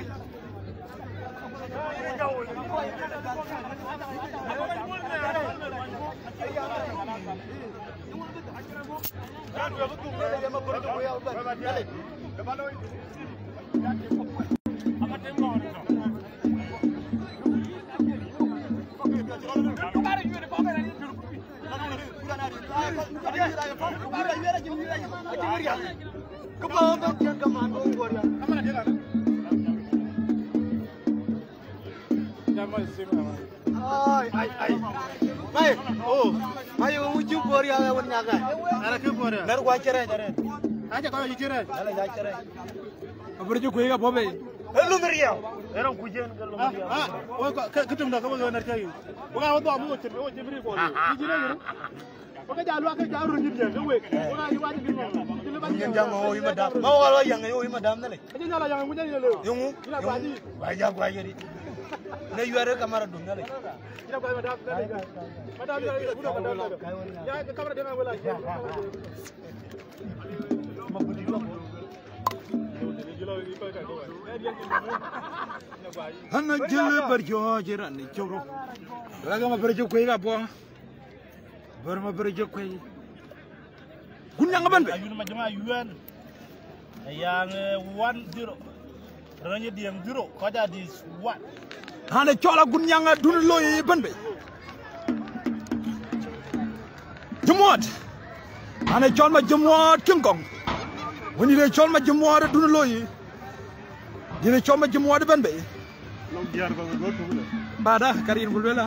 Hana jele berjo jera ni choro. Laga ma berjo kwe ga bo. Ber ma berjo kwe. Gunya ngaban be. Ayun ma jama yuan. Yang 10. Ranya diam 0. Kada dis 1. Hana chola gunya nga dun loy ban be. Jumot. Hana chol ma jumot kingkong. Woni le chol ma jumot dun loy. Dine chol ma jumot ban be. Bada karin bulbela.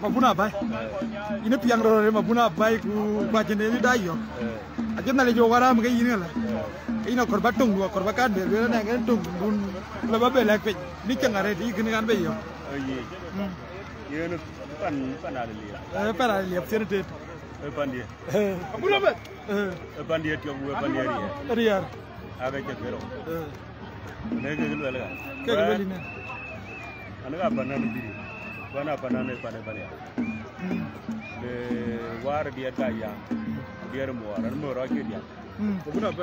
Mabuna bay. Ini piang rore mabuna bay ku bajene ni dayo. Ajena le jo wara mga yini la. Ina korba tung dua korba kan be be na ngen tung bun la ba be lek pe. Ni changare di gini kan be yo. Ye no pan ala li. Para li absente. Pan dia. Abuna be. Pan dia tiok pan dia ri. Riar. Aga ke pero. Ne ke lu ala. Ke beli ne. Anaga banana diri. Bana banana pane ya. Le war dia ka ya. Dia mo ro ke dia.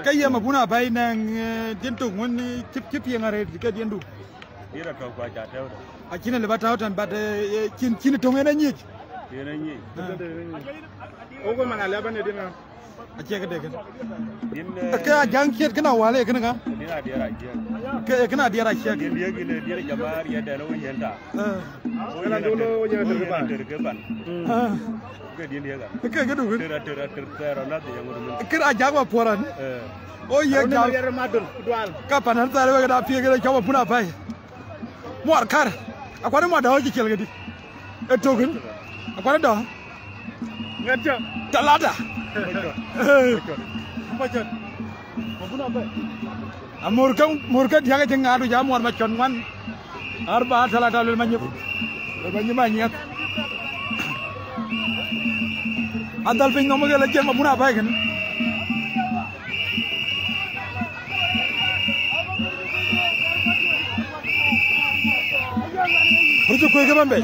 Kaya mabuna bay nang dentung woni chip yang are ke dendu. Dia ka kwa ja tawo. Akina le bata hotan bad kin tongena nyi. Dia nyi. Ogo mana le bane dina. ache ke deken ke jang kiet kana wale kana ga dina diara ke kana diara che ke diara jamar ya da lawo yenta wala dolo wonya terban ke dia ga ke du tera na de yango ke ajagwa poran o ye ga kapan har tare ga da pie ga chawa puna pai mor kar akwani mo da hoji kel ga di e togun akwani do ngata talada bajot mabuna pai amurkan diaga jeng adu jamor macon wan arba talada lul manyep nyet adal pin ngomo ga la jeng mabuna pai kan Rujuk kue ke bambe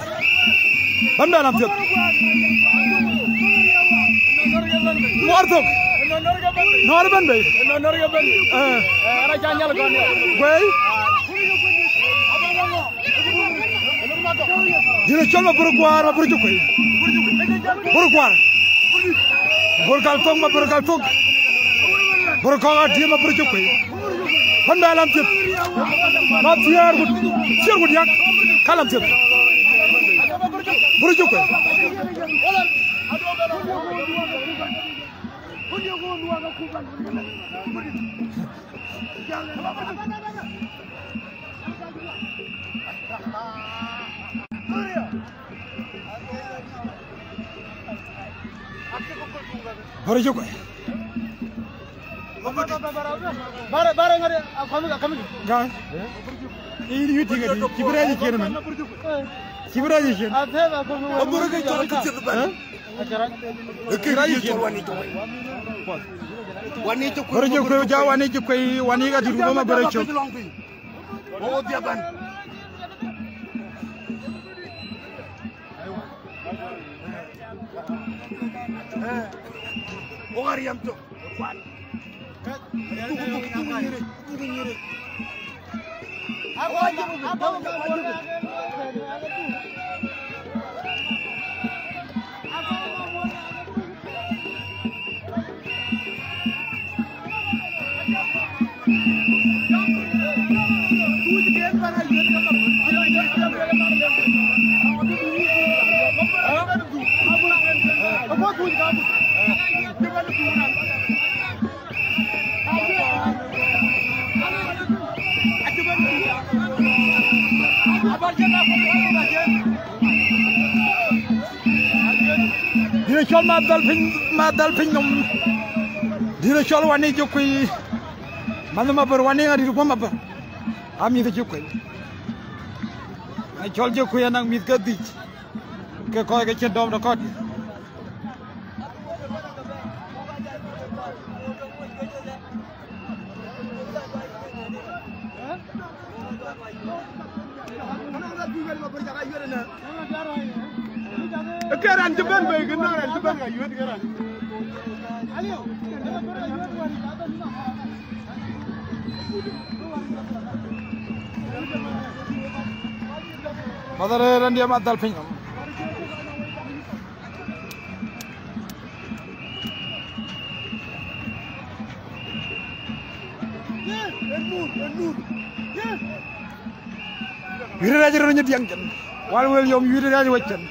alam tiap. Muartok. Nor bambe. Ara janjal gon. Kue. Dile cholma burguar ma burjuk kue. Burguar. Burgal tong ma burgal tong. Burgal dia ma burjuk kue. Bambe alam tiap. Ma tiar gud yak. Kalam tiap. Burjuk kue. Burjuk kue. Bara ngare kami. Ga. Ini yuti ngadi kibiraji kienan. Kibiraji kien. Burjuk jol kecil ban. Kibiraji kien. Wani to burjuk kue ja wani to kue wani ga di rumah burjuk. Oh dia ban. Ongari am to. Direction madal pin nom direction wani jokui manama ber wani ngadi ko mabba ami de jokui ay chol jokui nang mit gadi ke ko ga chen dom da ko Keran jeban bae genaran jeban ga yuat keran. Alio. Madare randia madal pingam. Wira raja ronya diang jan. Wal wel yom wira raja wajan.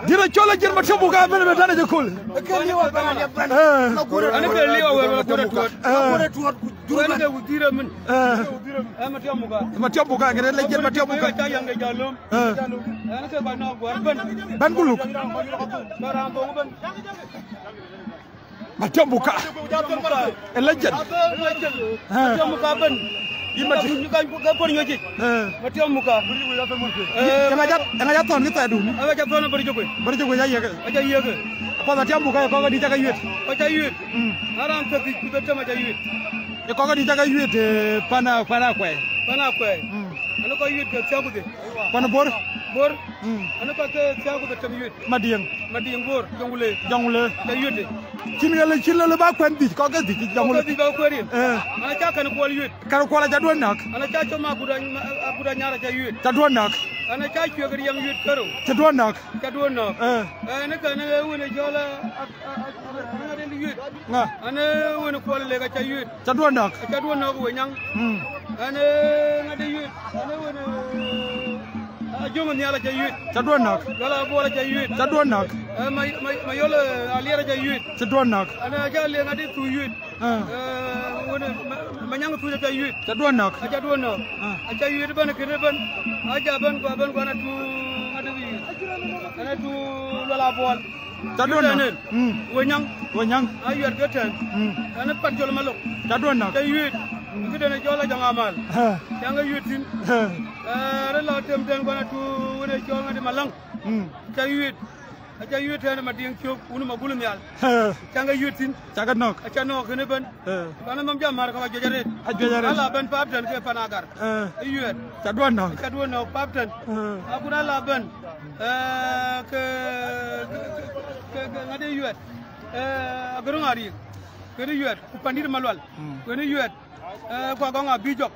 Dira chola jer ma chobu ka ben betane je kul keliwa ban ani keliwa wala kore tuot jurba ne udira min ma tiamu ka ngere le jer ma tiamu ka ta yang jalum ani ke ba na gor ban buluk barambo ban ma tiamu ka elajen tiamu ka ban imati ñu ka por ñoji ma tiamu ka nga jat ton kita du nga jat ton bari jogo ya yega aja yega apa tiamu ka ko di jaga yuet aja yuet haram ta ki ko ta ma aja yuet e ko di jaga yuet pana kwe ana ko yuet ka tiamu de pana bor ana ko ka tiamu de tam yuet madiyang bor jongule ta yuet chin la ba kwan di ko ga di jamul di ba ko rin ana cha kan ko yut kar ko la ja don nak ana cha choma guda nyara cha yut ta don nak ana cha chwe gari yang yut karo ta don nak ne ka ne wona jola ana den yut nga ana wona ko le ga cha yut ta don nak we nyang ana ngade yut ana wona Jom ni ala jayut. Cadwan nak. Gala bola jayut. Cadwan nak. Ma yola aliara jayut. Cadwan nak. Ana jale ngadi tu yut. Wona manyang tu jayut. Cadwan nak. Cadwan nak. Aja yut ban kene ban. Aja ban ko ana tu ngadi wi. Ana tu lola bol. Cadwan nak. Wonyang. Ayut gatan. Ana pat jol malok. Cadwan nak. Jayut. Kita nak jola jangan amal. Jangan yutin. Rela tem den gona tu wona jonga de malang aja yut tan ma ding chok unu ma bulum yal canga yutin caga nok acha nok ne ban kana mam jamar ka jojare ala ban pap tan ke panagar yut cadwan nok pap tan akuna la ban ke ngade yut agru ngari ke yut ku pandir malwal ke yut ko gonga bijok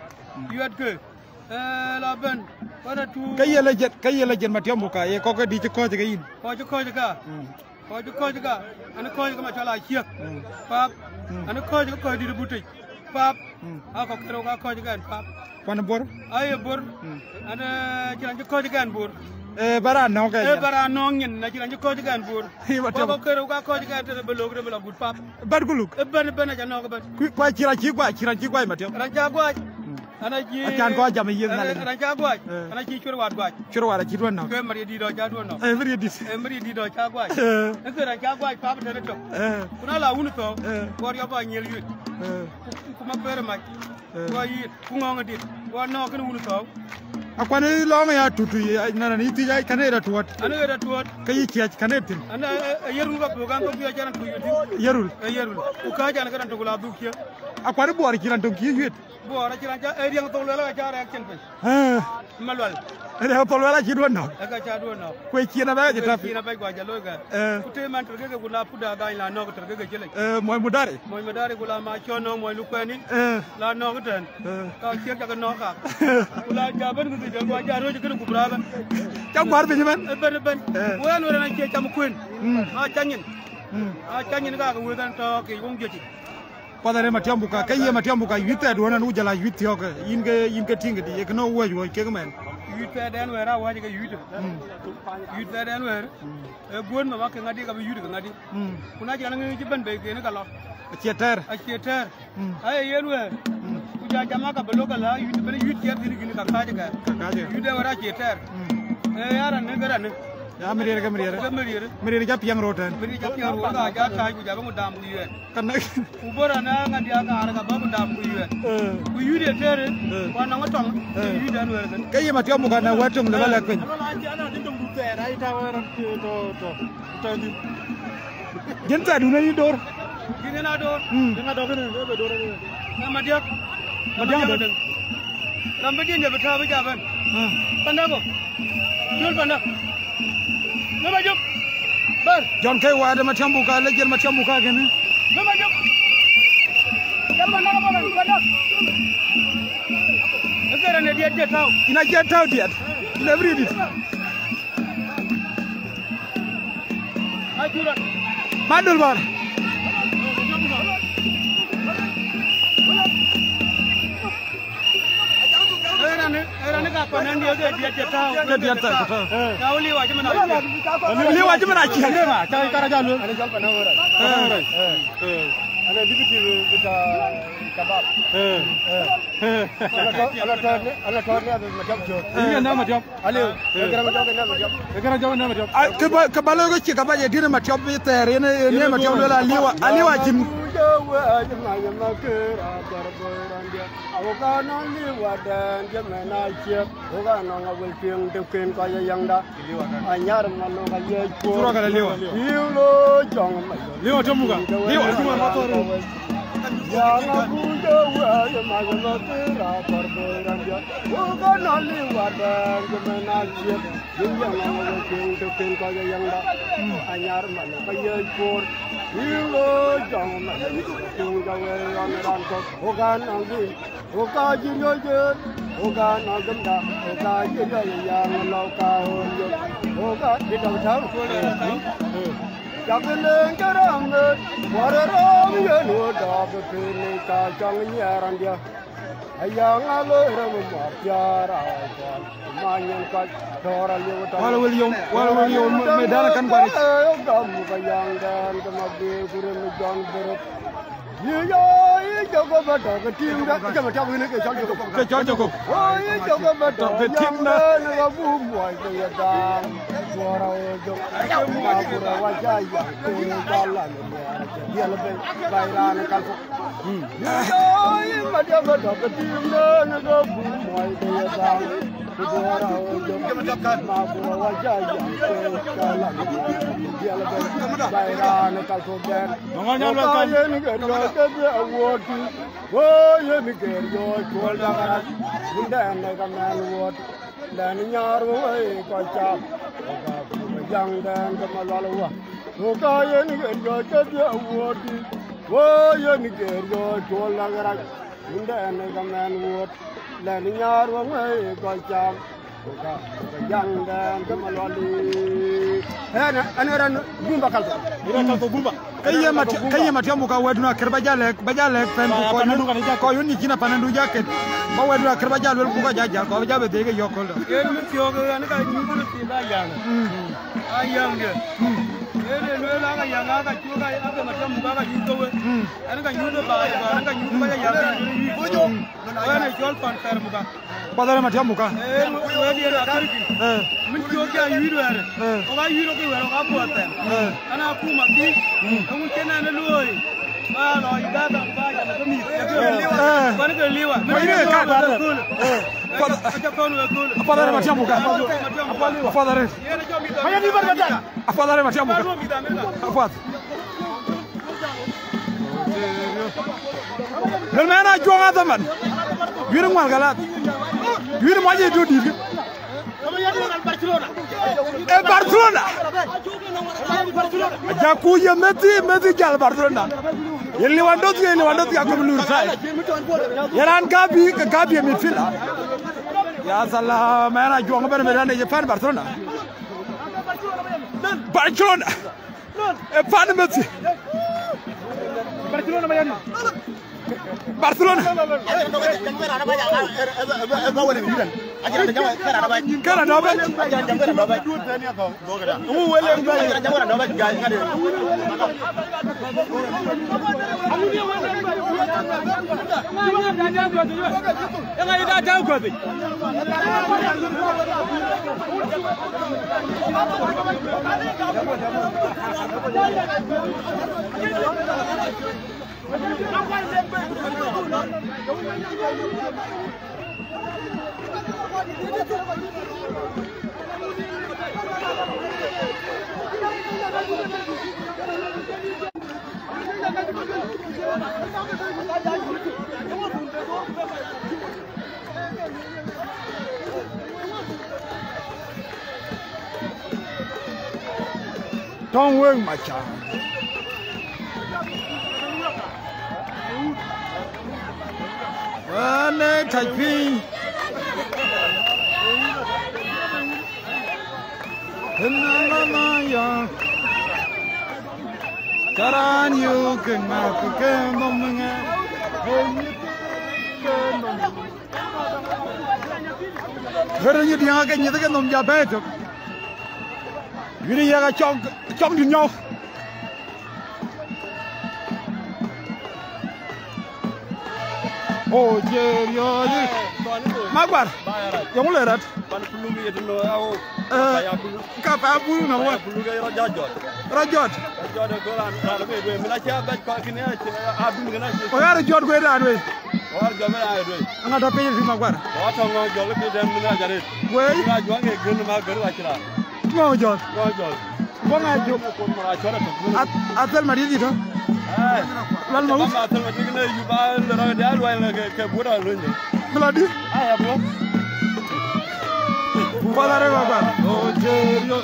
yut ke la ben pada tu kayela jet matiambu ka ye ko di ci ko ga yin ko ga ana ko ga ma chala chiek pap ana ko di buti pap ako kero ga ko ga pap pana bor ay bor ana cilan ko ga bor bara no ga bara no ngin na cilan ko ga bor ko kero ga ko ga te belog re belog pap bar guluk ben ja no ga ben kwa ciran ci gwa matiam ran ja gwa ana ji kan ko jam yeng na le ana ja gwa ana ji churwat ci don nak ke mari di do ja don nak mari di do ja gwa ke ran ja gwa pa ba to kuna la unu to ko ya ba nyel yut kuma pere ma ko yi ku ngonga dit wa no ke unu to akwane longa ya tutu na ni ti ya kanera tuot ana era tuot kayi ci kanetin ana yerul ga program ko biya jaran ko yuti yerul ku ka jana kan to la du kiya akwane boor ci lan to ki yut boor ci lan ja e yang to la ja ra ken pe malwal ere to la ci don nak aga ja don nak ko ci na ba ji tafi ci na ba gwa ja lo ga ku te man to ga gula puda ga la no ga to ga jele moy mu dare gula ma chono moy lu kwani la no ga tan ka ci ga no ka gula ja ban ga ja gwa ja ro ji ga ku bra ban jam war be man ben wen wen na ci jam kuin chanyin ga ga wedan to ke wong jeti padare matiambu ka yute do na nu jala yute yo inga tinga di ke no wo ke men yute den wera wa ga yute den wer gon ma ka ngadi ga yute ga ngadi kuna ji nan ji ban be ke ne ga lo cheter ay yen wer ku ja jama ka belo ga la yute ben yute ya din ga ka ga yute wera cheter yara ne ga ne ya meriere ja piang rotan ga ja ta ku ja ba mu dam ku yue kan ubora na ngadi aga ara ga ba mu dam ku yue ku yute tere wa na ngotong yute den wer kayi matiambu ka na watung le bala kwen ana din dum du tere ai ta wera to jenta du na ni dor Gina dor kene be dor na madiak den rambe din be ta be jaban panda go jul panda na majuk bar jon kay wa de matiambu ka le jel matiambu ka gene na majuk jamba na ba panda ngara ne dia taw ina je taw dia ina bridi ajura madul bar era ne ka panan dia taw dia taw taw li wa jama na ci ma ta kara jalu ana jal panan ora ana dibiti bita kabab ala torne ada macam jo ini na macam ale gara jaw na macam ke balo go ci ka ba je dina macam bi tere ne macam la aliwa jim awokana liwa dan jamena che ogana ngawel ping de ken ka yang da anyar mano ka ye ko sura ka liwa yilo jong liwa tomuga liwa kuma motor ya na bujo wa ya ma na tera barberan dia ogana liwa dan jamena che yang ngawel ping de ken ka yang da anyar mano ka ye ko Ilo jong na tung jong an ran ko ogan angi oga jilo je ogan agam da oga jilo yang lo ka yo oga di dong thang ko le jaglen karam wararam ye no da pe ne ka jong yaran dia ayang alo ram ma pyara ka manyan ka dora liu ta wala William medana kan bari gam ka yang dan ka mabbe kuren jon berot ye jogo bata ka tim da ka ma ta wini ke jogo ye jogo bata ke tim na ga bu boy ke ya da dora o jo ma pura wa ja ya ke dalla ne ya le bayran ka ko ye ma ta bata ka tim na ga bu boy ke ya da dora o jo ma pura wa ja ya ke dalla ne ya le bayran ka ko ben nganya la kan ye ke be awoti wo ye mi ke yo ko da gara bunda ne ka man wot dan nyar wo ko cha ga yang dan ka malalo wa wo ka ye ni ke yo ke be awoti wo ye mi ke yo ko da gara bunda ne ka man wot dan nyar wo ko cha ga yang dan ka malalo ana ran bumba kalto bumba kaya matiamu ka weduna kerba jalek fen ko yoni kina panandu jaket ba weduna kerba jalwel bu ko jajal ko jabe de ge yokol ke mi tiyo ga ne ka nyugo ti da yang ayang ge ene no la ga yang ga chu ga aka matiamu ga ga yuto we ene ka nyugo ba ka nyugo ba ya bojo ene jol pan fer mu ga padare matiamu ka we di ra ka min tiyo ga yiro are ko ga yiro ko we ga po ta ana ku ma ti mu kena na luoi ba no ida da ba ya na mi ba ni ke liwa Padare matiamu ka padare maya ni bar gata padare matiamu ka apad Lel mena jonga zaman yiri ngal galat yiri mo je do di Barcelona Jakuye Messi jal Barcelona Lewandowski ako blur side yaran gabi midfield ya salah mena jonga ber medane je fan Barcelona fan Messi Barcelona Don't worry, my child. Ane Taipei. Enamaya. Karan yu kena kekemomenga. Hernya dia kan nyata kan nom jabe tu. Gini ya ka chong di nhau. Oh jerio. Magbar. Yang mulai rat. Pan puluh itu no au. Kapa bulu na wa. Puluh ga rajot. Rajot. Rajot golan na be be mina cha ba ko kini adu ngana. O ya rajot ko da we. War jame ay do. Anga do pe fi Magbar. Wa to ngo jol ke dem mina jare. We. Ina jo nge gun ma gar wa kira. Ngo jot. Ngo jol. Ko nga jo. Ko ma chora to. Atel mari di to. Ai. Lan mo. Ma atel ma dingna yu ba ra da alwa ke buda lunde. Melodi. Ai abo. Padare Magbar. Oh jerio.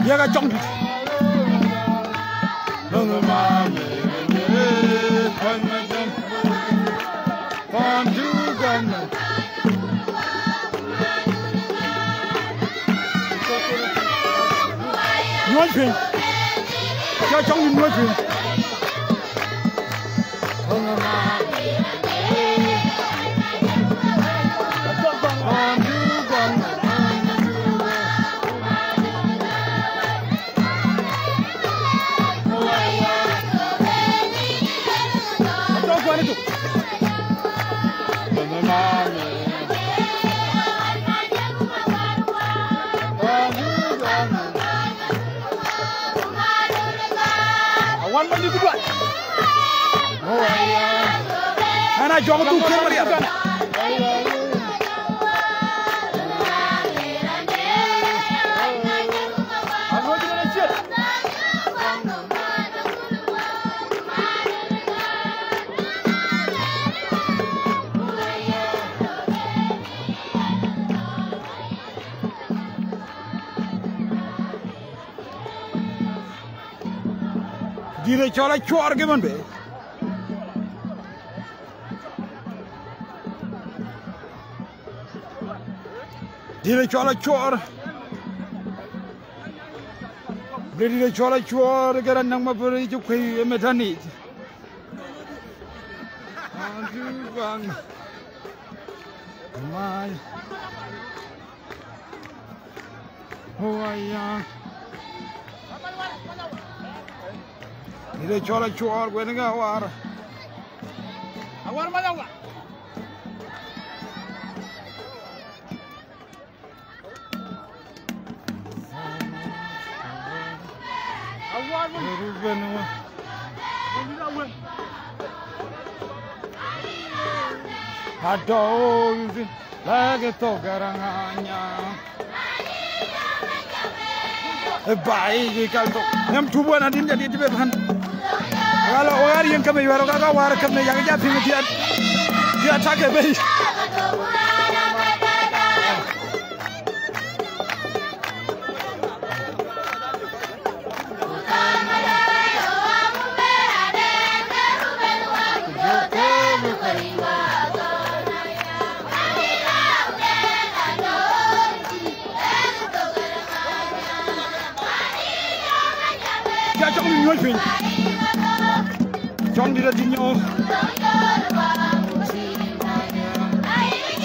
Ya ka chong. Nói chuyện cho cháu mình nói chuyện Ana jogo tu ke Maria kan dire chola chor ke man be dire chola chor dire chola chor garan nang ma puri chu khui metani anju bang mai hoya dire chola chor gwenga war malawa Aduh, lagi tu garangannya. Baik kalau yang cuba nanti jadi di depan. Kalau orang yang kami baru kakak war kami yang jadi dia tak kebeli. Trong đi ra đi nhau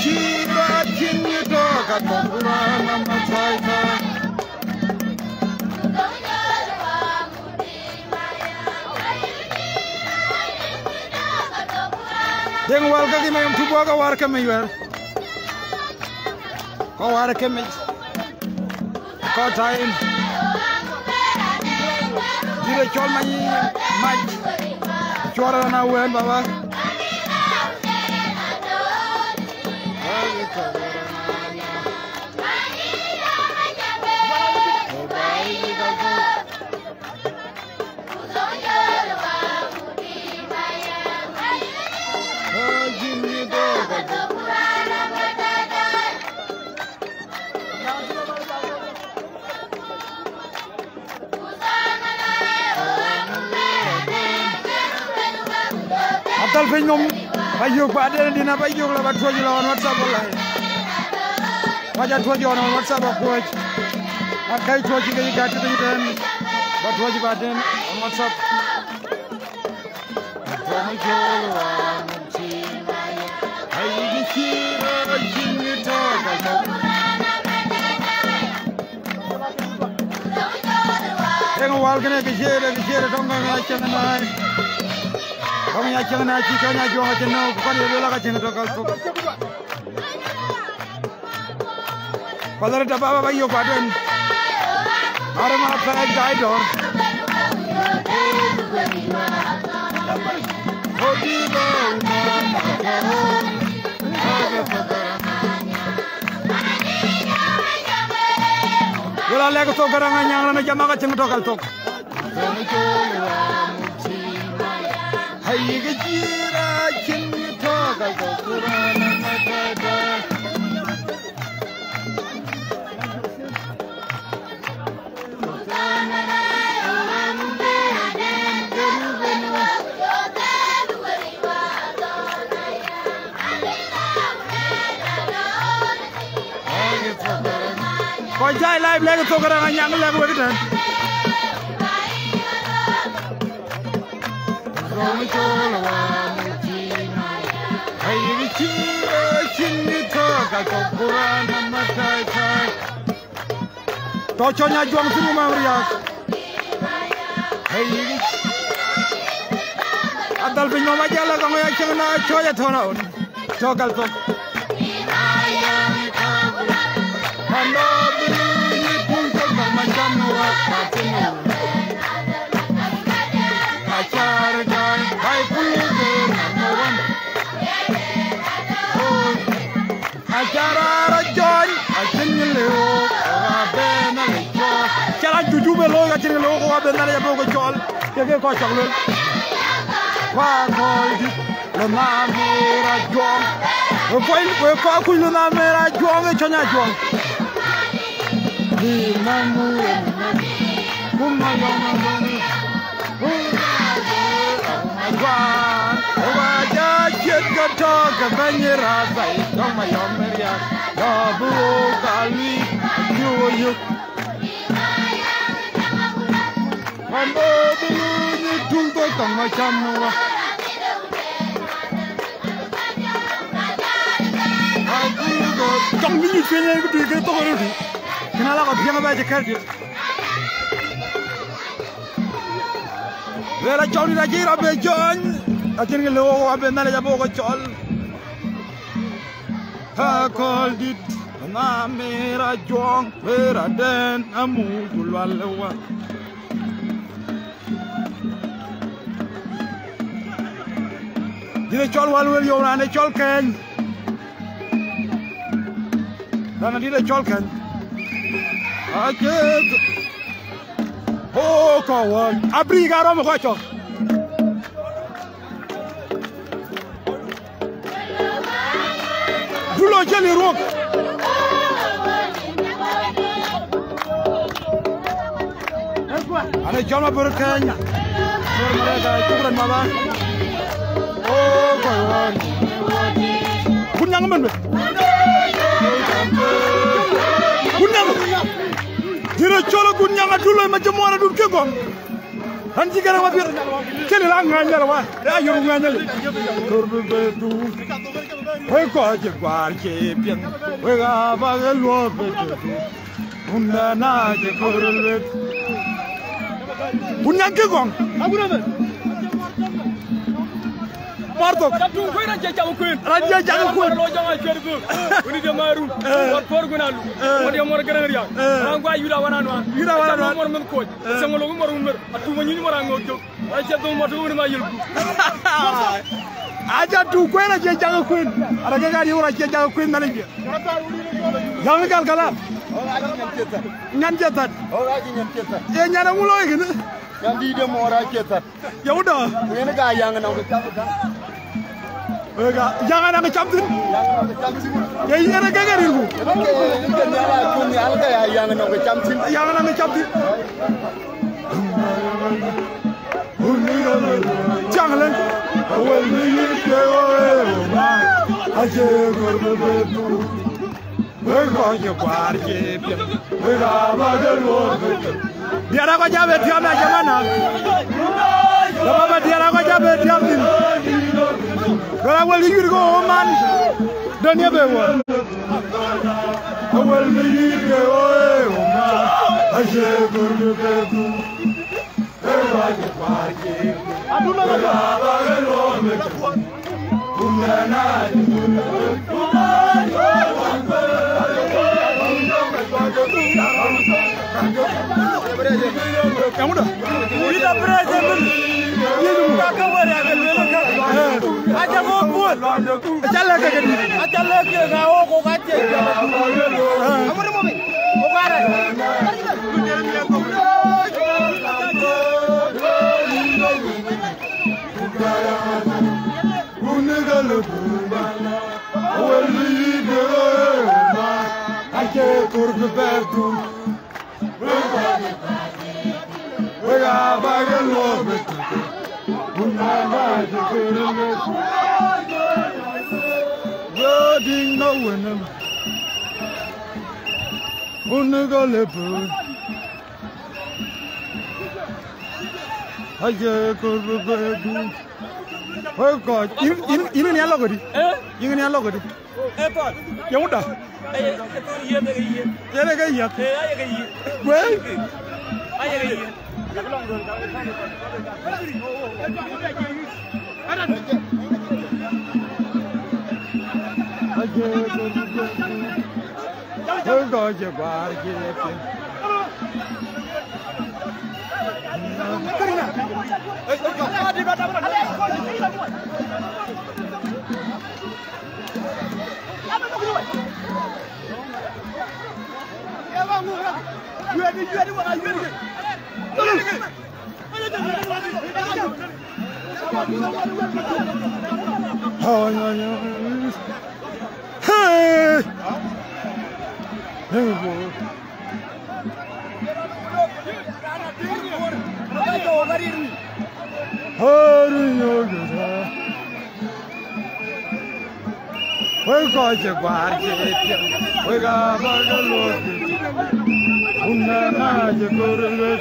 chỉ là chính như đó cả con ra nằm thay thay Deng wal ka kima yung tubo ka war ka maywer ka war ka may ka time dire chol may maj chora na wen baba Atal penyum bayuk pada di na bayuk la batwa ji lawan WhatsApp wallahi wajah twa ji on WhatsApp ko akai twa ji ngai gati tu den batwa ji baden on WhatsApp Toma jolo anti maya ai gi kira jinni to ga Eng wal kene ke jere dong ngai chanai Kami ya jangan aji kanya jual jenuh bukan lelah kajian dokal tu. Padahal ada apa bayu badan. Orang mana saya guide or. Bola lagi tu garangan yang mana jamaah kajian dokal tu. Hai gajira kini togal Quran matada Ko jai live lagi to kara nganyang lagi wekitan. Rong chola wa mutina. Hey gichi chini to ka kokuran matai tai. To chonya juang sini mamriya. Hey gichi. Adal bin mama jala ka ngoya chana choya thona on. Chogal to. Trong những chuyện này cái tôi rồi thì nó là còn riêng về cái gì về là chọn đi ra chỉ là về chọn ở trên cái lô ở bên này là bộ cái chọn ha call dit na mera chọn về ra đen amu kulwalewa đi chọn walwel yo na chọn ken Dana di chol kan. Aje. Oh kawan. Abri garo mo ko chol. Dulo jeli rok. Ana jama berkanya. Mereka kuburan mama. Oh kawan. Kunyang men. Kunyang, jiro cholo kunyang adulo macam mana dulu kegong. Anji kerana apa? Kali lang nganyal wah, dah yuru nganyal. Korban betu, hei kau aje kuar kepian, hei apa keluar betu, unda na je korban betu. Kunyang kegong, apa nama? Parto. Jatuh kau raja jauh kau. Raja jauh kau. Kalau jangan cerita, ini dia maru. Waktu guna lu. Dia mau kerja dia. Orang gua yuda wanan. Yuda wanan. Orang mengkau. Semua orang merumur. Atu menyuruh orang ngojok. Raja tu matu orang mayul. Aja tu kau raja jauh kau. Ada kali orang raja jauh kau mana dia? Jangan kal-kalan. Nyancetan. Orang nyancetan. Ya nyana mulai gitu. Yang dia mau rakyat. Ya udah. Ini gaya yang nak kecamatan. Jangan nak kecamatan. Ya ini ada gaya ribu. Ini ada gaya yang nak kecamatan. Yang nak kecamatan. Jangan. Awal ni kewa. Aje korbetu. Berkonya parke. Berapa gelor. Dia nak kerja berdiam aja mana? Lepas dia nak kerja berdiam ni. Kalau awal lagi go man, dan dia bawa. Awal lagi go man, aje korbetu. Berkonya parke. Aduh nak. Umrana. Kamu dah? Kita present. Kita kawan yang kelihatan. Aja ngobrol. Aja lagi. Aja lagi. Kau kau kaca. Kamu ni mobil. Kau kare. unugalepu aje kurbedu oh god ini ni alogodi ini ni alogodi Eton ya udah iya ga iya ya ga iya ay ga iya we ay ga iya aje kurbedu oh god je bar ke Karina di bata Oi coje guarde, oi gabagalo, unna naje korle,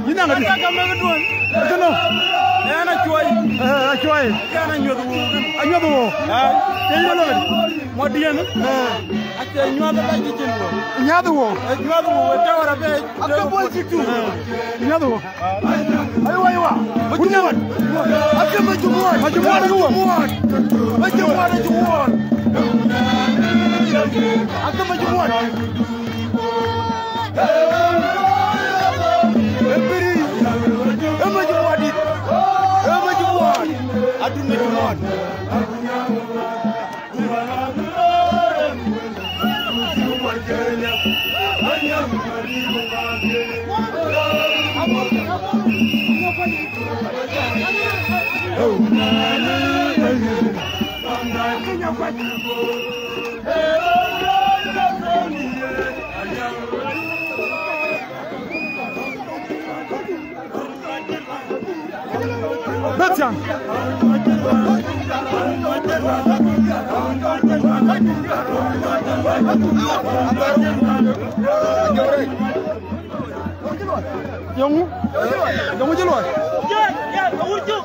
Ina ngadi ka me don kono ana chuai ana nyodo anyodo e yelo ngadi modiyen ate nyodo ba ci jelo nyodo tawara be akabo ci tu nyodo aywa bunyawan akama jumuan akama jumuan Betian. Yang jeluar. Ya, urju.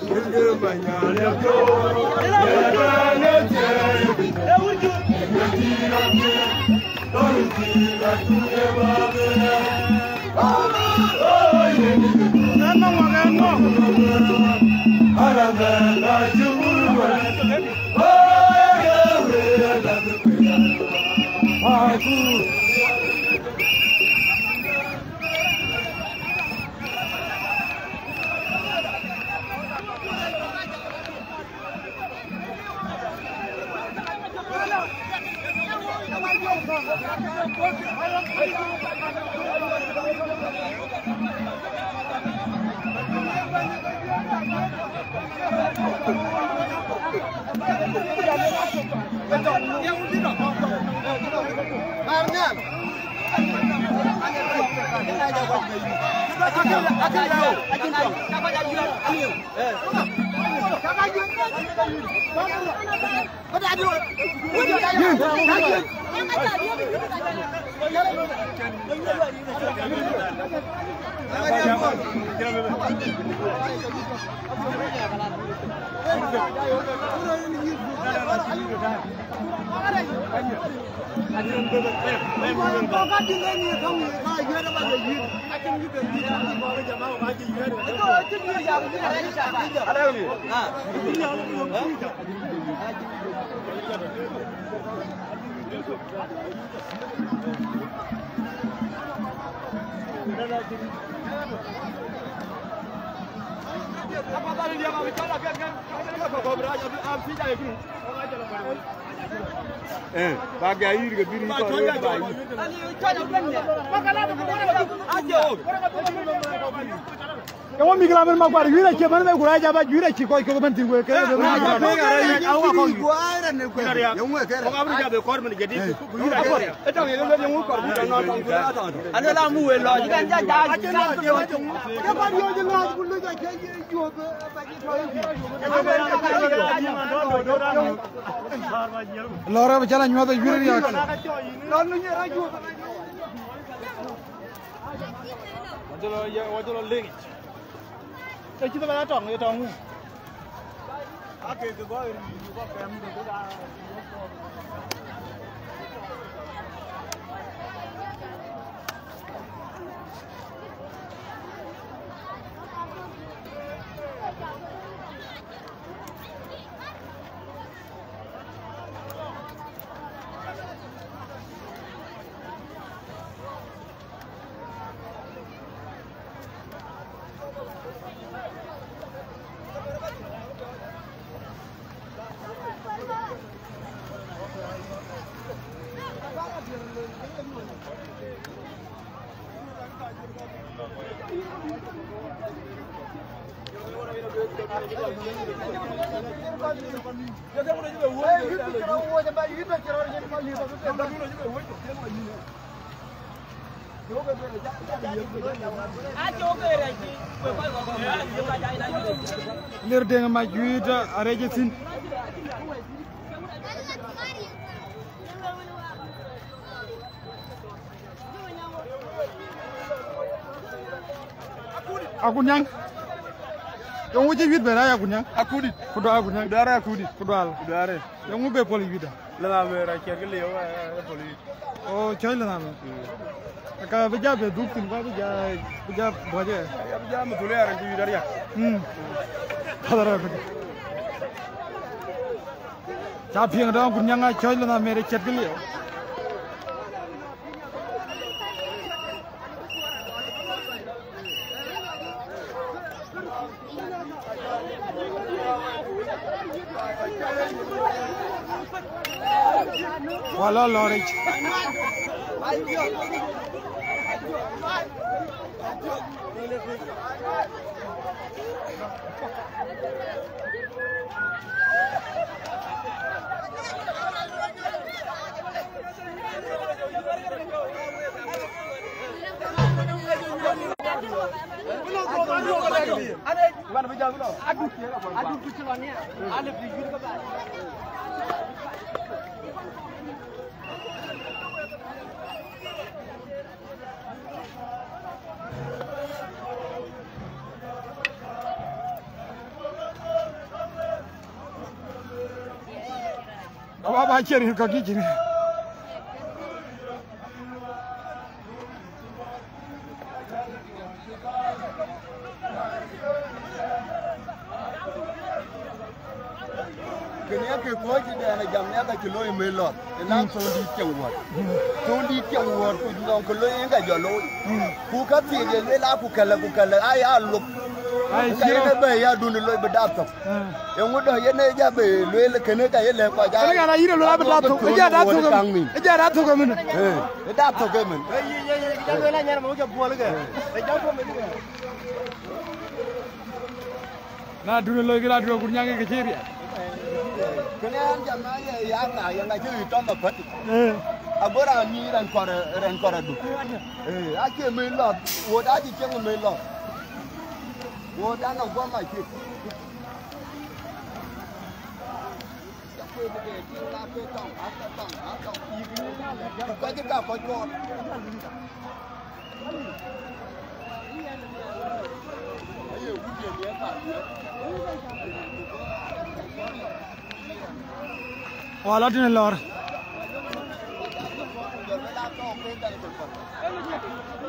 Kamu mikir apa mak baru jura cuma nak gula aja baju jura cikgu ikut penting gue kerja. Laura berjalan nyuat jura dia. Wajar lagi. Kita pada tong, kita tong. Oke, tu gua ini gua kami tu dah. Lir dengan maju itu arahnya sin. Aku nyang. Yang uji wid beraya aku nyang. Aku di. Kudu aku nyang. Kudu aku di. Kudu al. Kudu are. Yang ube poli wida. Lama berakhir kali ya poli. Oh, cai lama. Kalau beja bedukun, kalau beja baca. Ya beja betul ya orang tu wida ya. Kalau apa? Tapi yang ada aku nyang cai lama berakhir kali ya. Wala lorich. Apa cari kaki cini? Kenya ke koi kita na jamnya ka kilo melot, enam sondi tiawar ku juga kilo yang ka jalo, ku ka tiye lela ku kala ay alup, kaya na ya dun loy bedatok, yang mudah ya na ja be loy kene ka yele pa ja, kene kana iro loy bedatok, aja datok kamen, bedatok kamen, Kita loy nyar mau ke bual ke, aja ko men ke. Nah dun loy kira dua kurnyang ke kecil ya. Kena jamnya ya na yang na jadi tambah pat. Agora ni ran kora du. Ake melot, wod aji ceng melot. Wod ana gua mai ki. Kau juga kau jual. Wala din lor.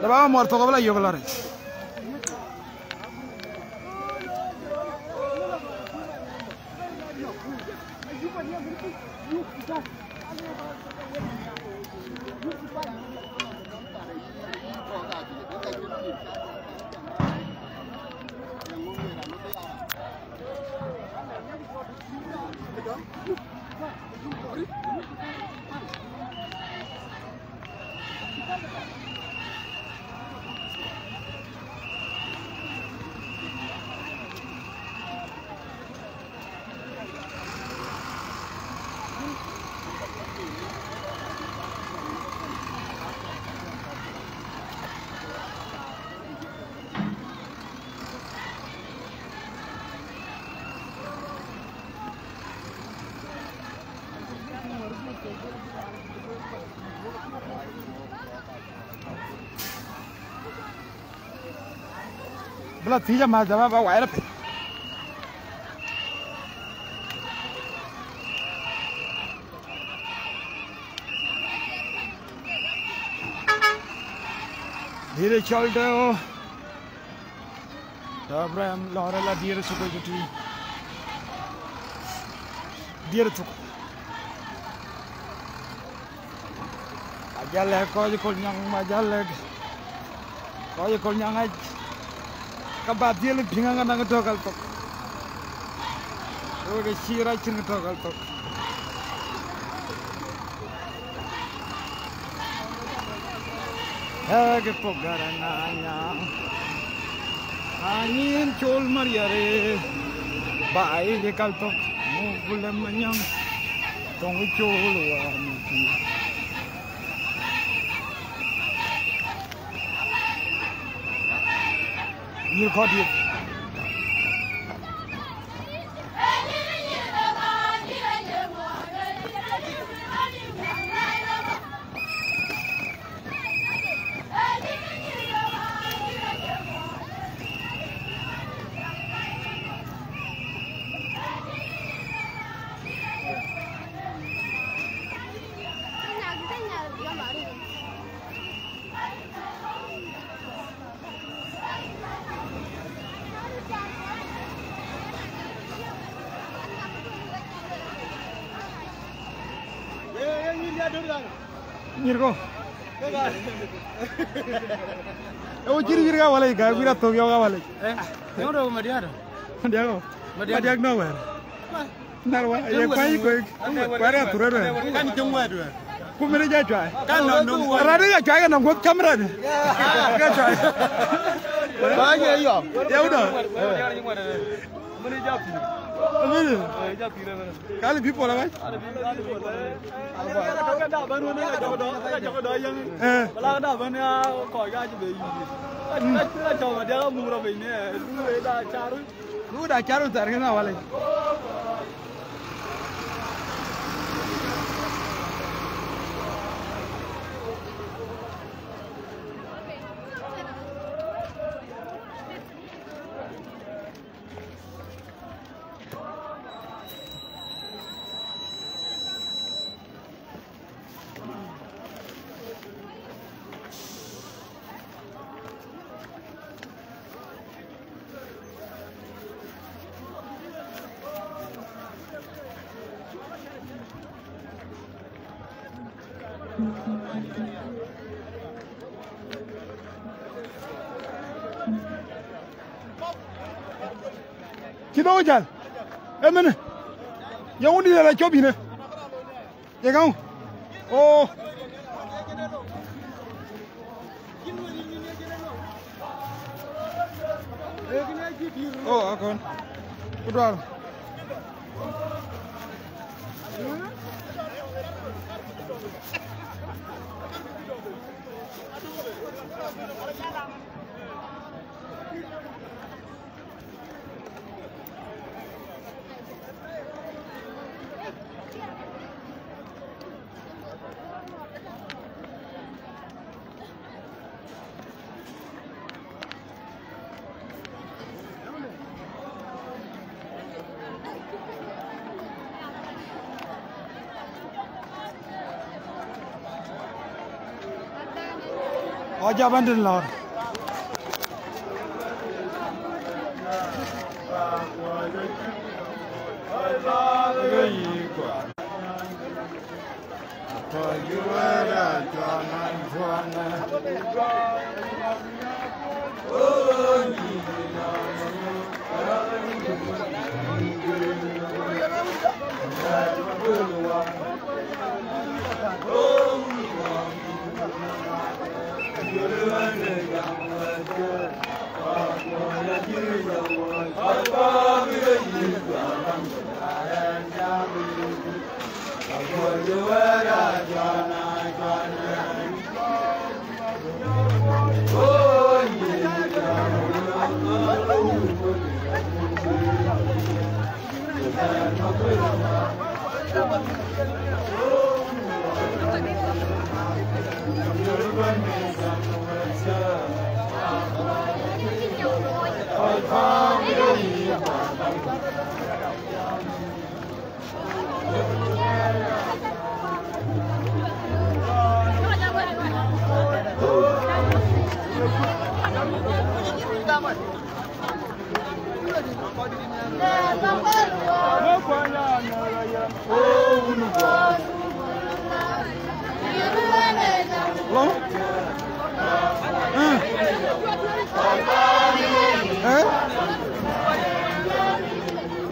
Daba muerto qabla iyo galare. Bela tija mas dama ba waira pe. धीरे चल रहे हो तब हम लहरा धीरे चुके जुटी धीरे चुक aja le ko nyang aja le ko nyang aj kabat dia le bingang nang togal tok o de sira chin togal tok ke pogarana angin chol mariare bai de kal tok mugule manyang tong chol wa muti you caught it. Nyirko. Oh ciri ga wala ga bira to ga wala. Yang udah Madiar. Madiar nowhere. Narwa ya kwai ko. Kwara turere. Kan jengwa tu. Ku mere ja chwa. Kan nong. Rada ja chwa na ngop kamera ni. Ga chwa. Ba ye yo. Ya udah. Mana japi? Amir. Japi le mana? Kali people lah. Ada dah baru ni jago dah yang. Belah dah baru ni kau gaji bayi. Kita coba dia murah bayi ni. Lu dah caru terkena na wala. Kita hujan, mana? Yang undi dah cobi ni, ya kau? Oh, oh, aku, udah. Oja bandin lor.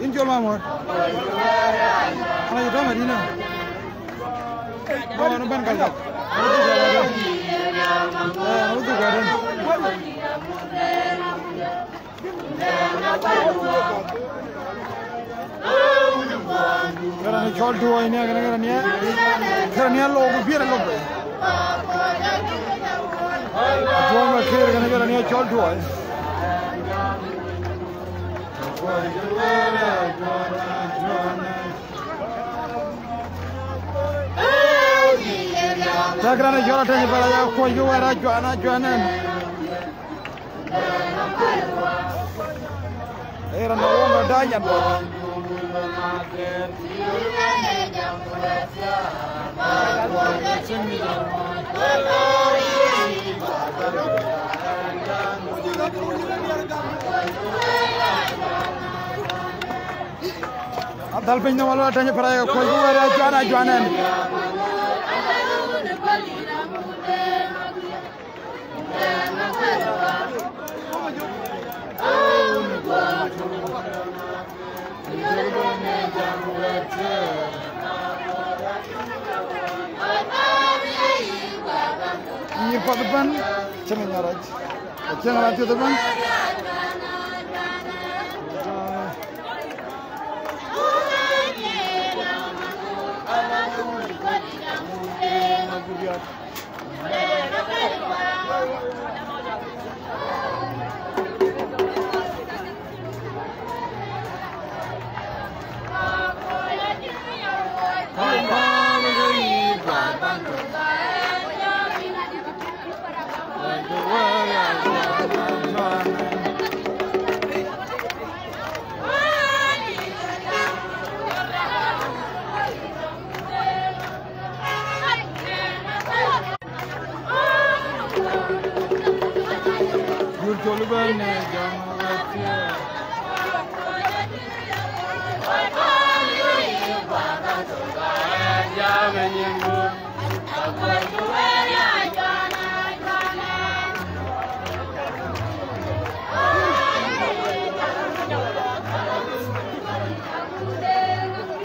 Injol mamor. Ana itu Madinah. Bawa nampan kalak. Itu garden. Karena jual dua ini, karena logo biar logo. Jual macam karena jual dua. Sagrana jual tanya pada yang kau jual jualan. Era na wonga danya bo. Abdal penna wala tanya para ko wara jualan. Ini Pak depan, jangan ngaraj. Jangan lagi depan.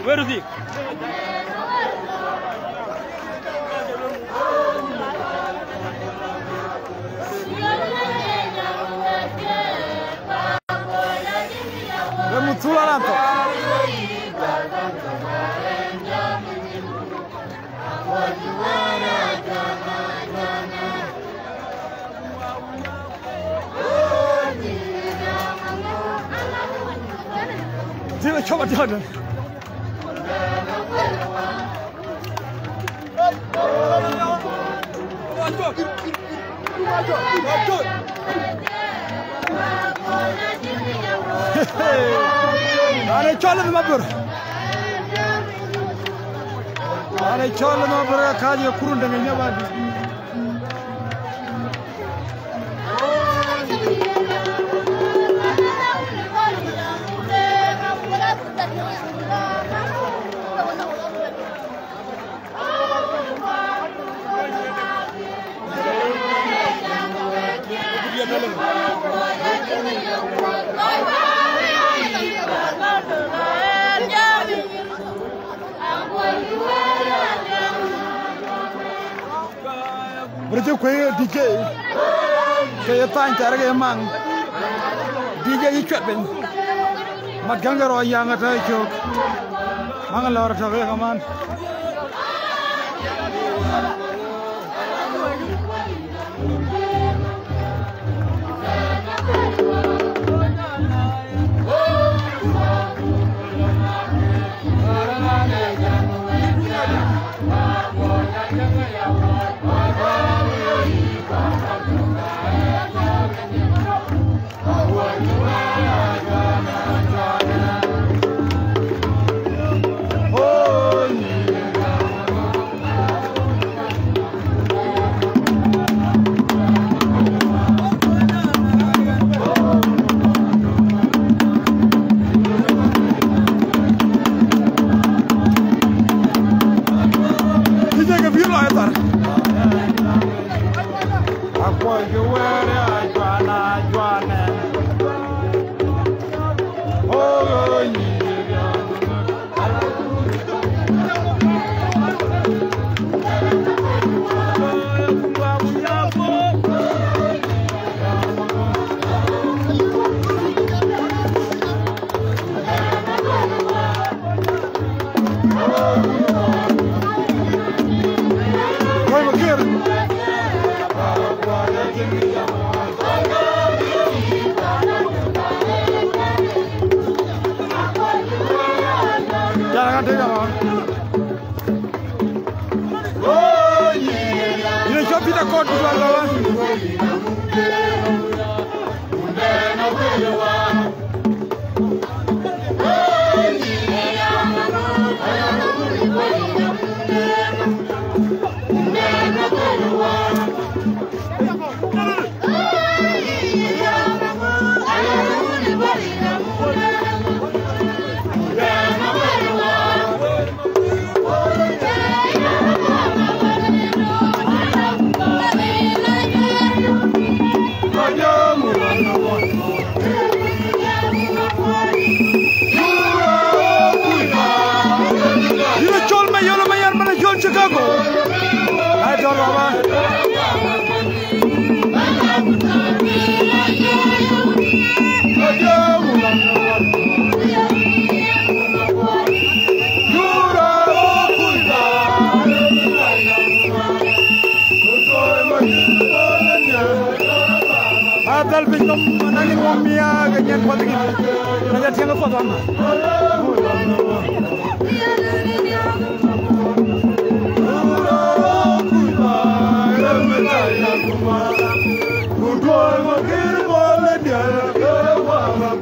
Where is he? Mutsula nanto. Dia coba jalan. Ana chola mabur. Ana chola mabur kaje kurun dengan nyabadi. Berarti kue DJ. Kaya tanya cara kaya mang. DJ ikat ben. Mat ganggar oyang ada ikut. Mangan lor cawe kaman.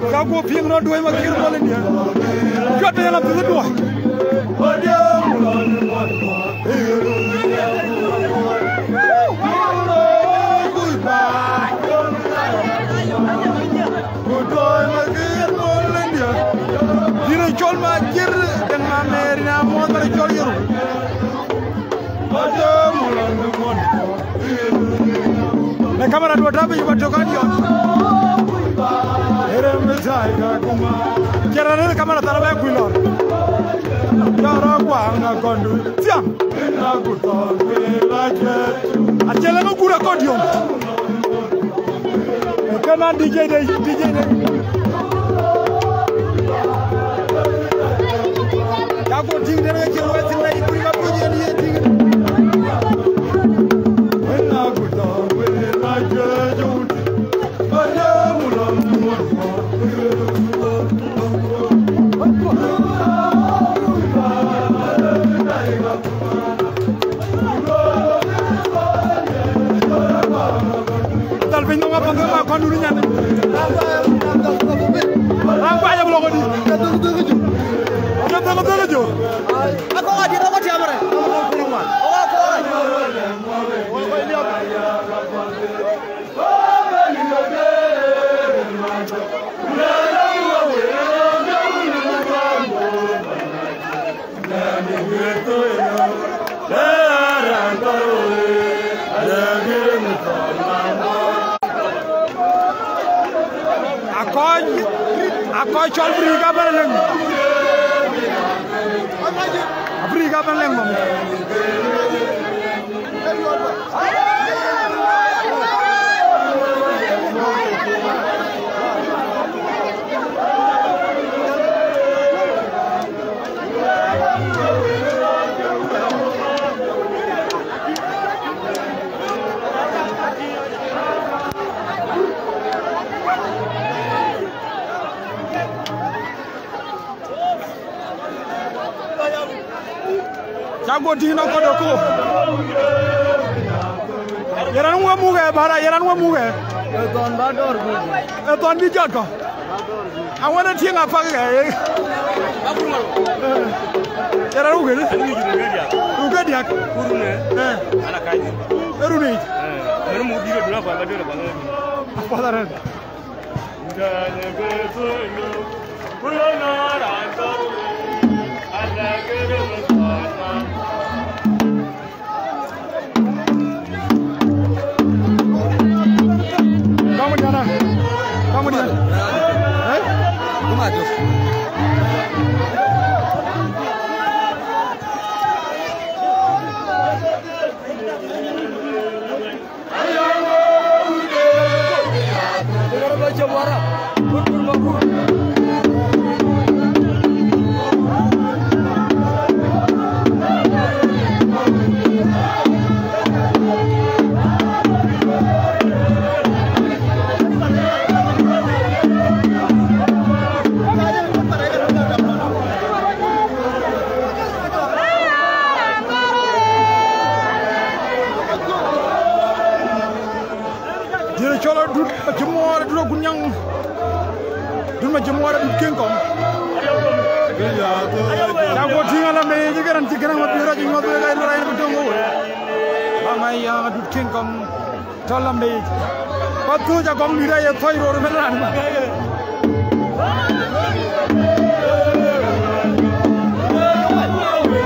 Kamu piang dua makir boleh dia. Kata yang lebih dua. Dia jual makir dengan merina motor jual itu. Nah kamera dua tapi juga jokan dia. Kira kamera tak ada kulor. Cara kuanga kondu tiang. Aku tahu lagi. Ajalah aku kurang kodion. Kanan DJ deh. Aku tinggal dengan kira tinggal itu lima puluh dia tinggal. Aku tahu lagi. Talvez apa enggak kon dulunya. Apa aja belum di. Kata aja. Aku enggak di kamera. Aku jual beri kabar leng. Beri kabar leng, Mom. Jago dino kodoko. Yaran wa muge bara yaran wa muge. Eton bador bu. Eton di jago. Awana tienga paga. Yaran uge ni. Uge dia. Kurune. Ana kaji. Eruni. Mero mu biro dula kwa bador kwa. Padare. Dale besono. Kurona ranto. Alla gero mata. Kamu di mana? Kamu di mana? Rumah tu. Jemora di Kingkong. Jago tinggal lah meja kan tiga orang mati orang jenggot mereka ini orang betul ngau. Bangai yang di Kingkong dalam meja. Patu jago mirai ya thoi roda meneran.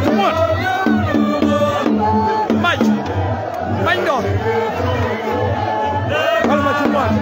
Semua. Mike. Mike dong. Kalau macam mana?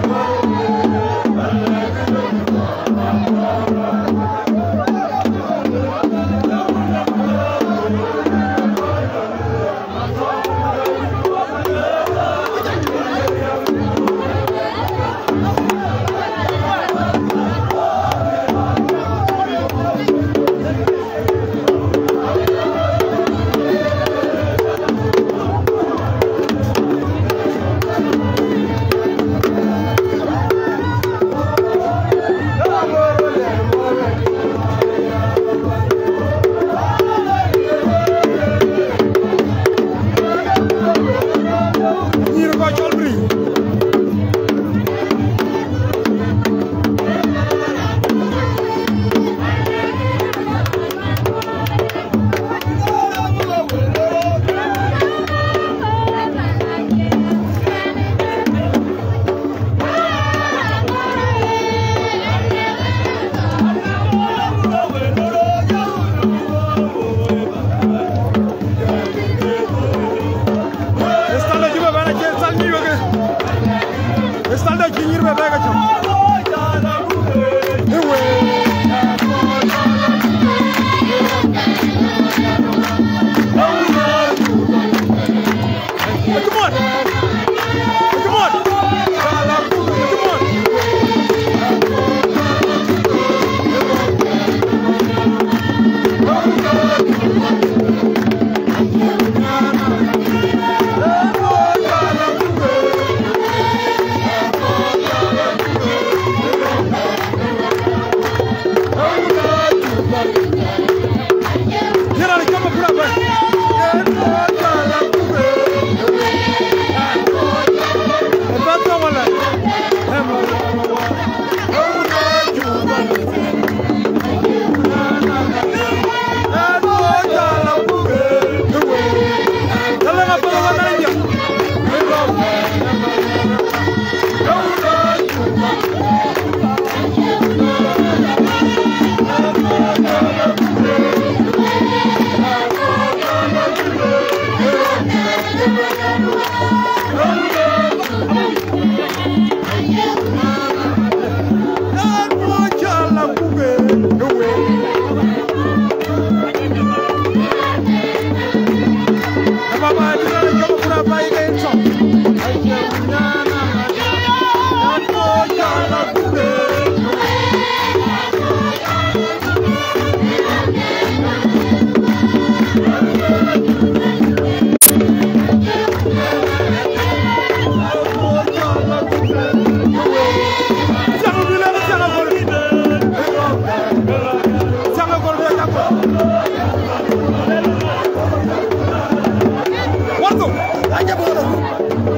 aja bola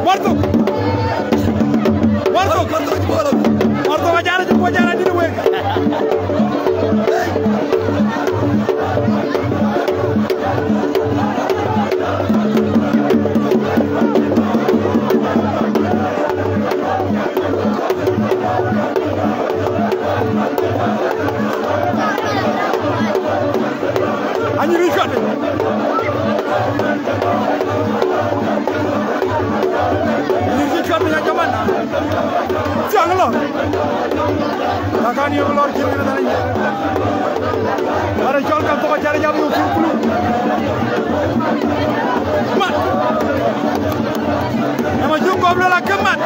warto bola warto wajara ci wajara di we Ani Richard ya jamana jangan akan yang lor kiri na nahi are chol kam to chare jam yu kulu mat ama ju goblo la kemat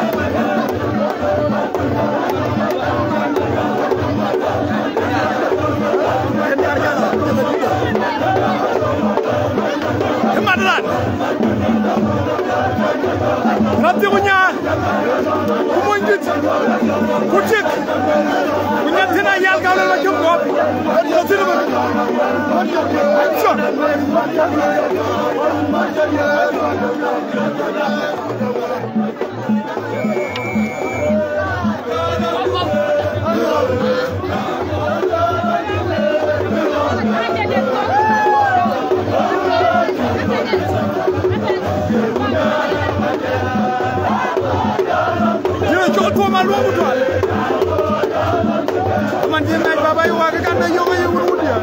kemadlan Rabbi punya kumunjit kucik punya tina yal kalau lagi ngop kasih nama malu betul. Teman dia naik baba yu agak kan dah yu dia.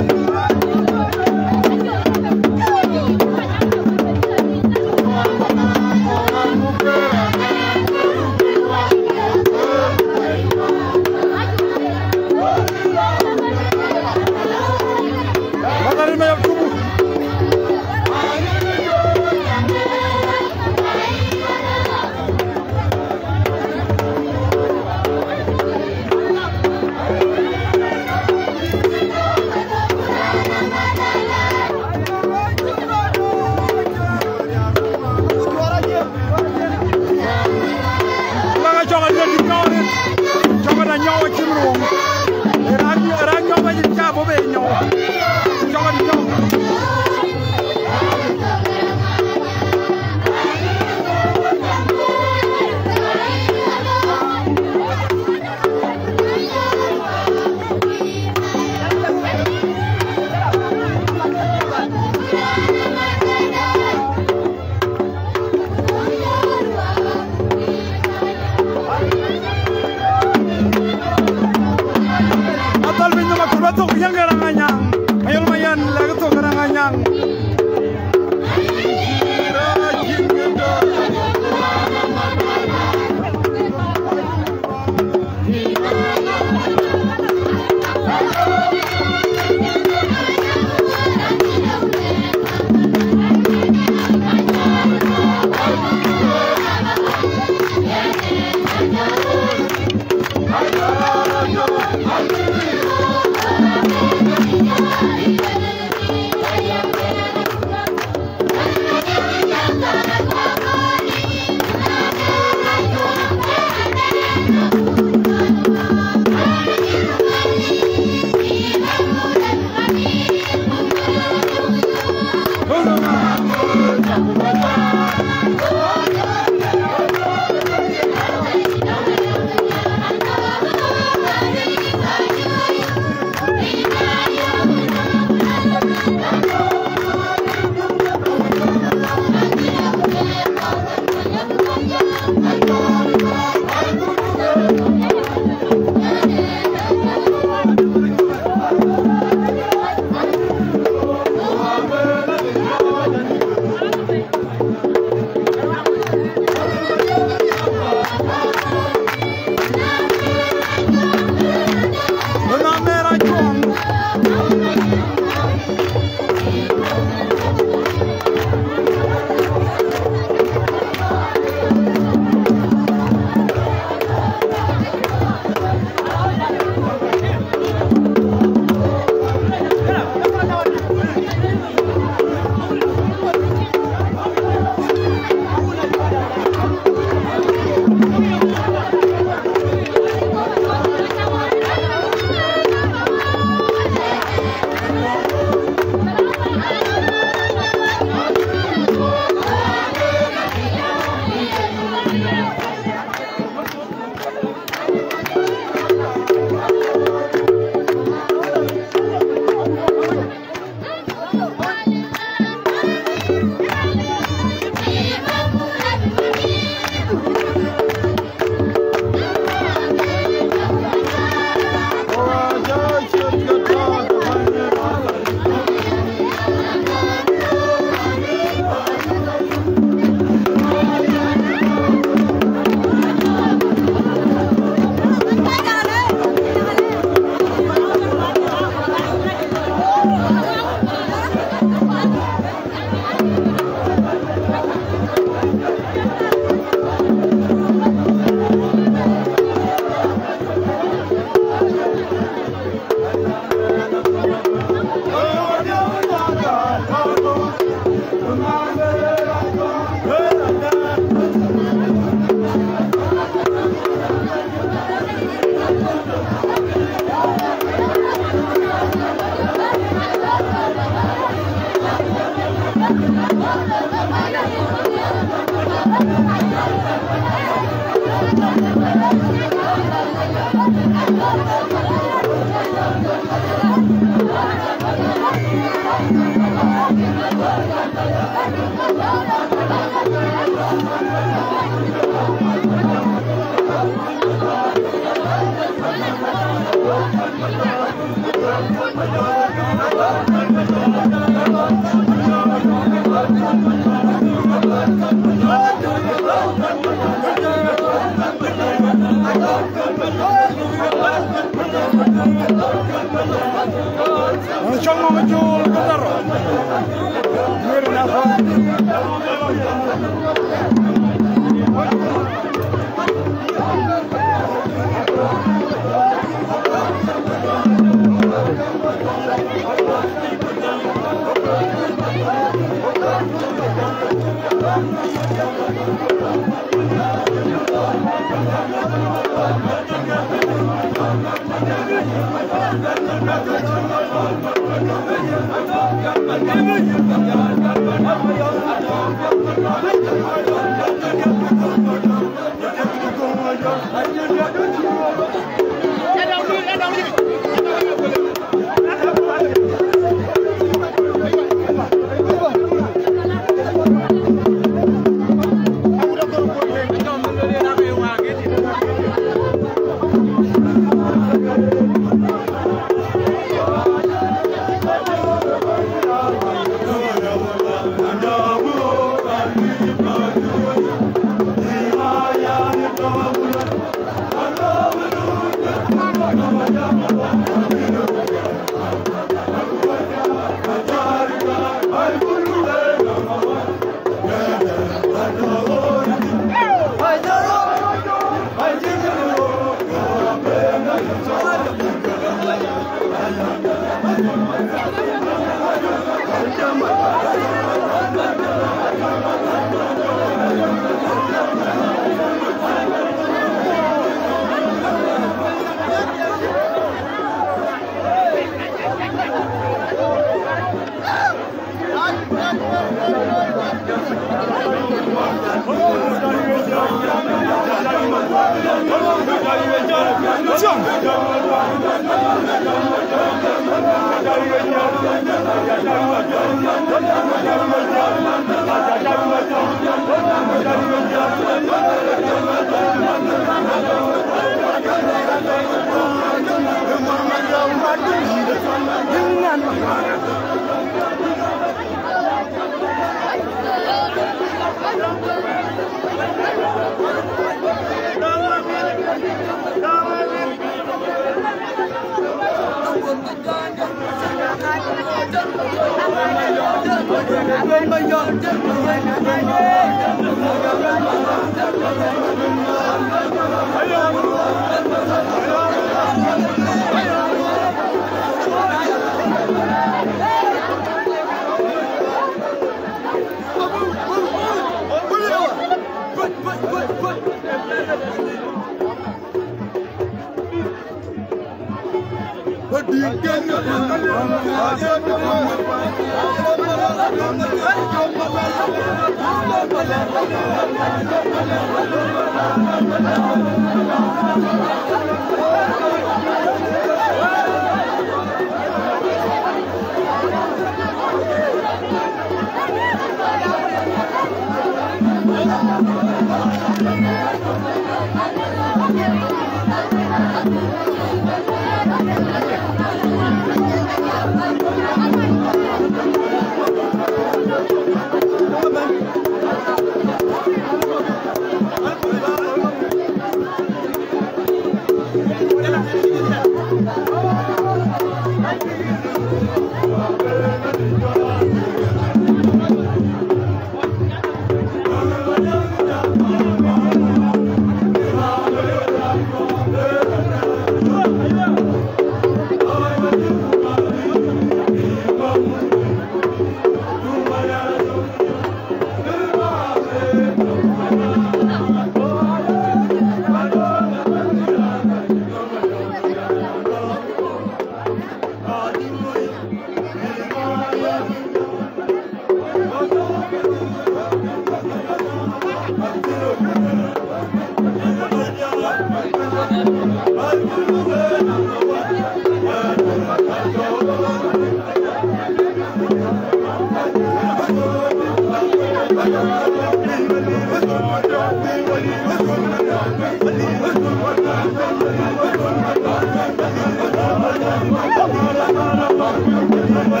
Thank you.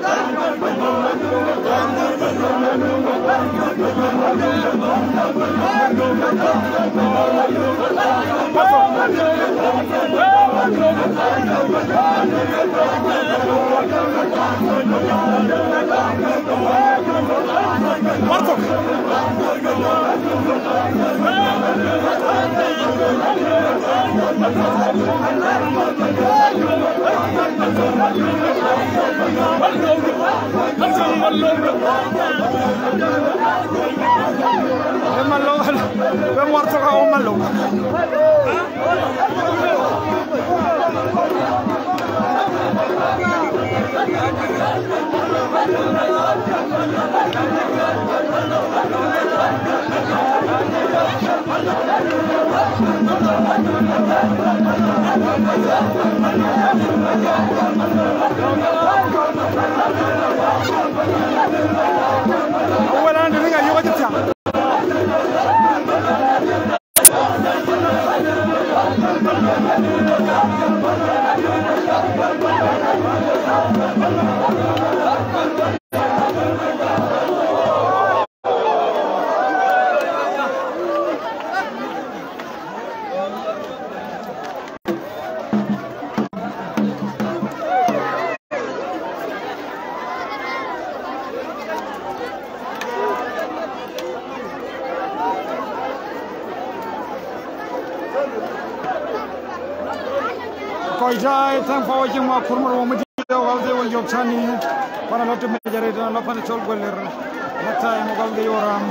Thank you. Koijai, thank for watching my Kurma Yopchani, para lot of majority, Lopan Cholguler, that time of the Oram.